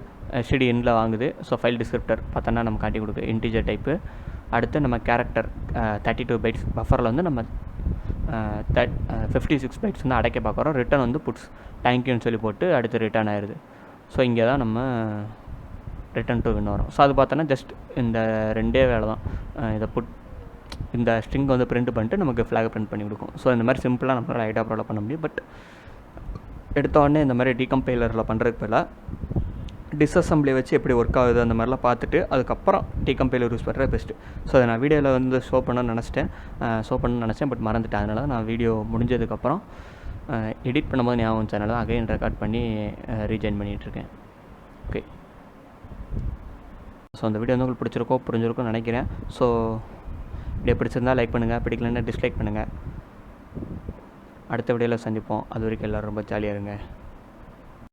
Speaker 1: STDINல வாங்குது. ஸோ ஃபைல் டிஸ்கிரிப்டர் பார்த்தோன்னா நம்ம காட்டி கொடுக்கு இன்டிஜர் டைப்பு. அடுத்து நம்ம கேரக்டர் 32 பைட்ஸ் பஃபரில் வந்து நம்ம 56 பைட்ஸ் வந்து அடைக்க பார்க்குறோம். ரிட்டன் வந்து புட்ஸ் தேங்க்யூன்னு சொல்லி போட்டு அடுத்து ரிட்டர்ன் ஆயிடுது. ஸோ இங்கே தான் நம்ம ரிட்டன் டு வின் வரும். ஸோ அது பார்த்தோன்னா ஜஸ்ட் இந்த ரெண்டே வேலை தான். இதை இந்த ஸ்ட்ரிங் வந்து பிரிண்ட் பண்ணிட்டு நமக்கு ஃப்ளாக் பிரிண்ட் பண்ணி கொடுக்கும். ஸோ இந்த மாதிரி சிம்பிளாக நம்மளால் ஐடியா ப்ராப்ளம் பண்ண முடியும். பட் எடுத்தோடனே இந்த மாதிரி டீகம்பைலரில் பண்ணுறதுக்கு பதிலாக டிஸ்அசம்பிளி வச்சு எப்படி ஒர்க் ஆகுது அந்த மாதிரிலாம் பார்த்துட்டு அதுக்கப்புறம் டீகம்பைலர் யூஸ் பண்ணுறது பெஸ்ட்டு. ஸோ அதை நான் வீடியோவில் வந்து ஷோ பண்ணணும்னு நினச்சேன், பட் மறந்துட்டேன். அதனால தான் நான் வீடியோ முடிஞ்சதுக்கப்புறம் எடிட் பண்ணும்போது ஞாபகம் வந்துச்சு, அதனால அகைன் ரெக்கார்ட் பண்ணி ரீஜாயின் பண்ணிகிட்ருக்கேன். ஓகே ஸோ அந்த வீடியோ வந்து உங்களுக்கு புரிஞ்சிருக்கும்னு நினைக்கிறேன். ஸோ வீடியோ பிடிச்சிருந்தால் லைக் பண்ணுங்கள், பிடிக்கலன்னா டிஸ்லைக் பண்ணுங்கள். அடுத்த வீடியோவில் சந்திப்போம். அது வரைக்கும் எல்லோரும் ரொம்ப ஜாலியாக இருங்க.